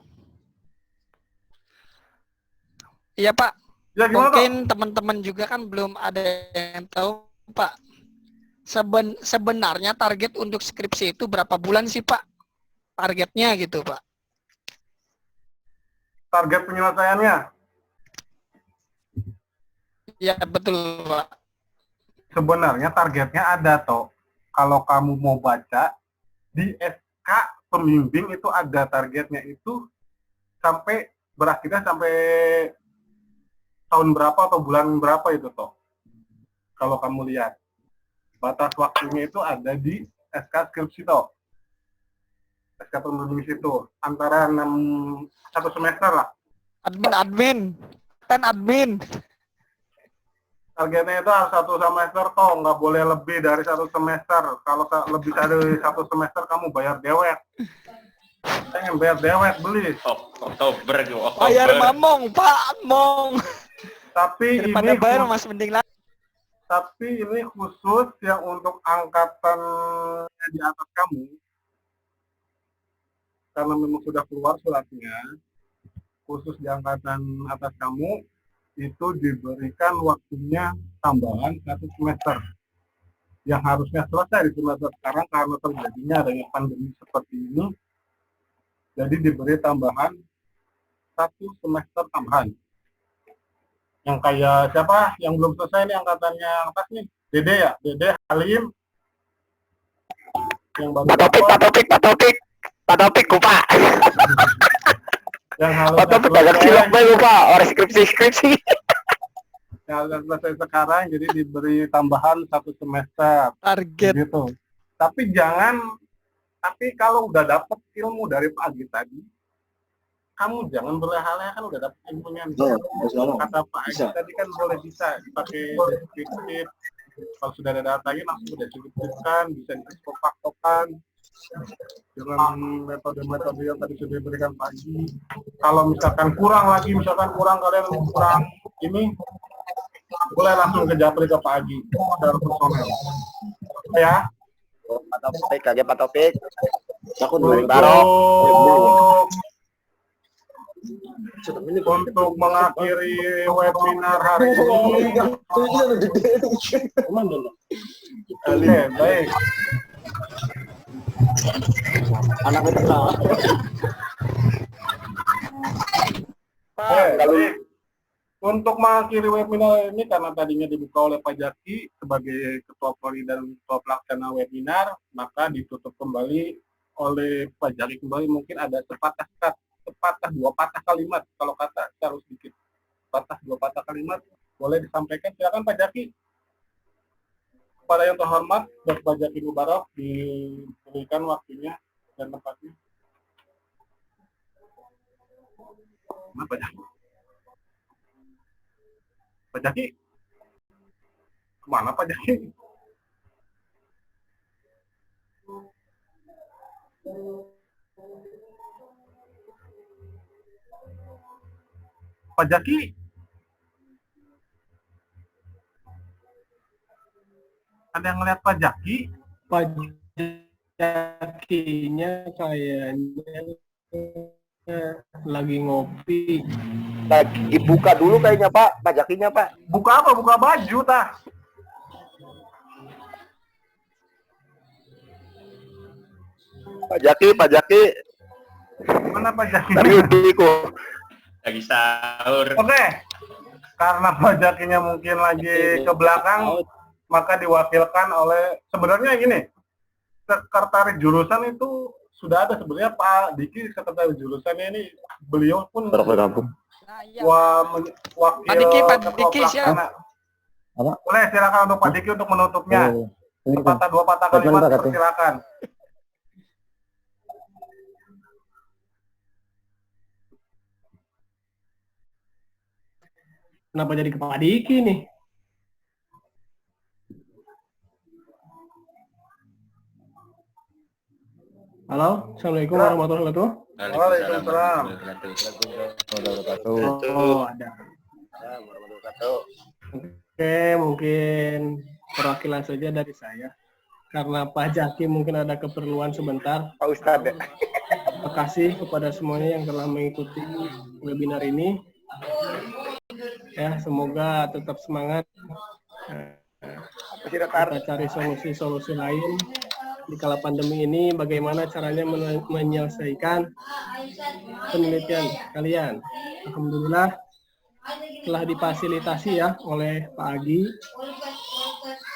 Iya Pak. Ya, gimana, mungkin teman-teman juga kan belum ada yang tahu Pak. Sebenarnya target untuk skripsi itu berapa bulan sih Pak? Targetnya gitu Pak. Target penyelesaiannya? Ya betul Pak. Sebenarnya targetnya ada toh. Kalau kamu mau baca di SK pembimbing itu ada targetnya, itu sampai berakhirnya sampai tahun berapa atau bulan berapa itu toh. Kalau kamu lihat batas waktunya itu ada di SK skripsi toh. SK pembimbing itu antara 1 semester lah. Admin. Targetnya itu harus 1 semester toh, nggak boleh lebih dari 1 semester. Kalau lebih dari 1 semester kamu bayar dewek. Pengen bayar dewek beli. Oktober. Bayar mamong Pak, mong. Tapi daripada ini bayar mas mending lah. Tapi ini khusus yang untuk angkatan di atas kamu. Karena memang sudah keluar suratnya, khusus di angkatan atas kamu, itu diberikan waktunya tambahan 1 semester. Yang harusnya selesai di semester sekarang, karena terjadinya adanya pandemi seperti ini, jadi diberi tambahan 1 semester tambahan. Yang kayak siapa yang belum selesai nih angkatannya atas nih? Dede ya? Dede, Halim. Yang baru Pak Topik Pak. Yang harus Pak Topik banyak silap bae Pak, orang skripsi. Yang harus selesai sekarang, jadi diberi tambahan 1 semester. Target. Gitu. Tapi kalau udah dapet ilmu dari Pagi tadi, kamu jangan berleha-leha, kan udah dapet ilmunya. Kata Pak Agi tadi kan bisa dipakai deskriptif. Kalau sudah ada datanya langsung udah deskripsikan, bisa dikopak-kopak dengan metode-metode yang tadi sudah diberikan Pagi. Kalau misalkan kurang kalian kurang ini, boleh langsung ke japri ke Pagi secara personel. Ya. Pak Topik. Aku untuk mengakhiri webinar hari ini. Oke, baik. Anak itu untuk mengakhiri webinar ini, karena tadinya dibuka oleh Pak Jaki sebagai Ketua Poli dan Ketua Pelaksana webinar, maka ditutup kembali oleh Pak Jaki kembali. Mungkin ada sepatah 2 patah kalimat, kalau kata harus sedikit. 2 patah kalimat boleh disampaikan, silakan Pak Jaki. kepada yang terhormat Dr. Jaki Mubarak diberikan waktunya dan tempatnya. Mana Pak Jaki? Pak Jaki? Kemana Pak Jaki? Pak Jaki? Ada yang ngeliat Pak Jaki? Pak Jakinya kayaknya lagi ngopi. Lagi buka dulu kayaknya Pak, Pak Jakinya Pak. Buka apa? Buka baju tah. Pak Jaki. Mana Pak Jaki? Tadi Udiko. Lagi sahur. Oke. Karena Pak Jakinya mungkin lagi ke belakang, maka diwakilkan oleh, sebenarnya gini, sekretaris jurusan itu sudah ada sebenarnya Pak Diki, sekretaris jurusannya ini, beliau pun wakil Pak Diki pelaksana. Boleh silakan untuk Pak Diki untuk menutupnya. Dua patah kalimat, silakan. Kenapa jadi ke Pak Diki nih? Halo, Assalamualaikum warahmatullahi wabarakatuh. Waalaikumsalam. Oh, ada. Oke, mungkin perwakilan saja dari saya. Karena Pak Jaki mungkin ada keperluan sebentar. Pak Ustadz. Terima kasih kepada semuanya yang telah mengikuti webinar ini. Ya, semoga tetap semangat. Kita cari solusi-solusi lain di kala pandemi ini, bagaimana caranya menyelesaikan penelitian kalian. Alhamdulillah telah difasilitasi ya oleh Pak Agi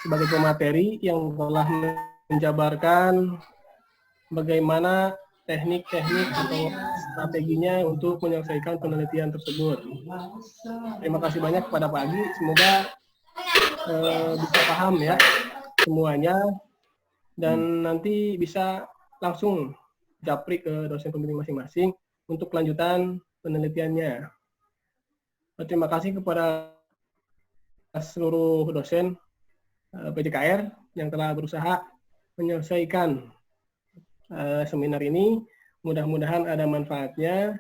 sebagai pemateri yang telah menjabarkan bagaimana teknik-teknik atau strateginya untuk menyelesaikan penelitian tersebut. Terima kasih banyak kepada Pak Agi, semoga bisa paham ya semuanya dan nanti bisa langsung japri ke dosen pembimbing masing-masing untuk kelanjutan penelitiannya. Terima kasih kepada seluruh dosen PJKR yang telah berusaha menyelesaikan seminar ini. Mudah-mudahan ada manfaatnya.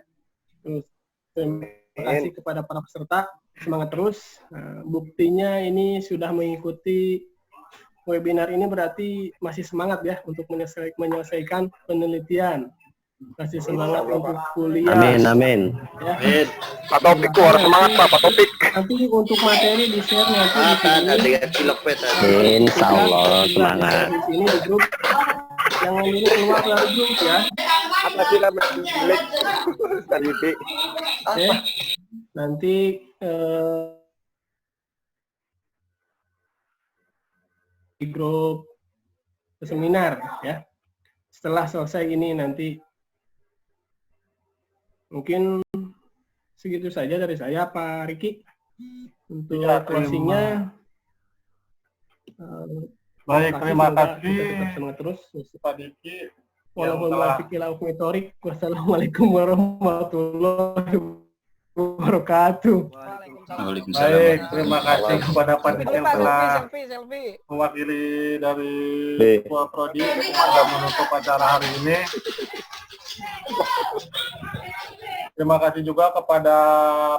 Terima kasih kepada para peserta. Semangat terus. Buktinya ini sudah mengikuti webinar ini berarti masih semangat ya untuk menyelesaikan penelitian. Kasih semangat untuk kuliah. Amin. Ya. Pak Topik tuh harus semangat Pak Topik. Nanti untuk materi di share nanti di sini. Insya Allah semangat. Di sini di grup. Jangan dulu keluar dari grup ya. Apa sih namanya milik dari B? Oke. Nanti di grup seminar ya. Setelah selesai ini nanti mungkin segitu saja dari saya Pak Riki untuk closingnya. Baik, terima kasih semangat terus Pak Diki. Walaupun wassalamualaikum warahmatullahi wabarakatuh. Baik, terima kasih kepada Pak Diki yang telah mewakili dari Ketua Prodi yang menutup acara hari ini. Terima kasih juga kepada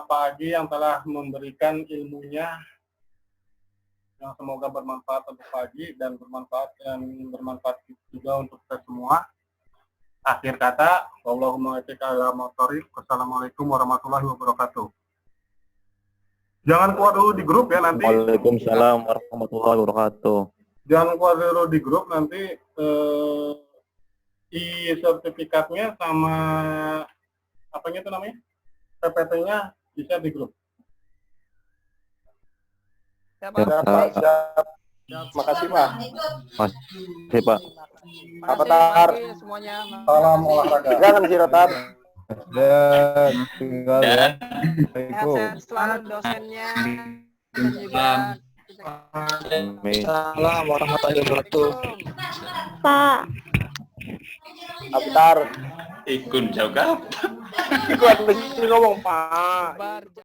Pak Agi yang telah memberikan ilmunya yang semoga bermanfaat untuk Pak Agi dan bermanfaat juga untuk kita semua. Akhir kata, wallahumma wassalamualaikum warahmatullahi wabarakatuh. Jangan keluar dulu di grup ya nanti. Waalaikumsalam warahmatullahi wabarakatuh. Jangan keluar dulu di grup nanti sertifikatnya sama apanya itu namanya? PPT-nya bisa di grup. Siap. Makasih Pak. Makasih Pak. Apa Tar? Salam olahraga. Jangan sirotar. Dan tinggal ya. Sehat selalu dosennya dan juga kita Waalaikumsalam warahmatullahi wabarakatuh. Pak. Bentar. Ikun jawab apa? Ikut ngomong Pak.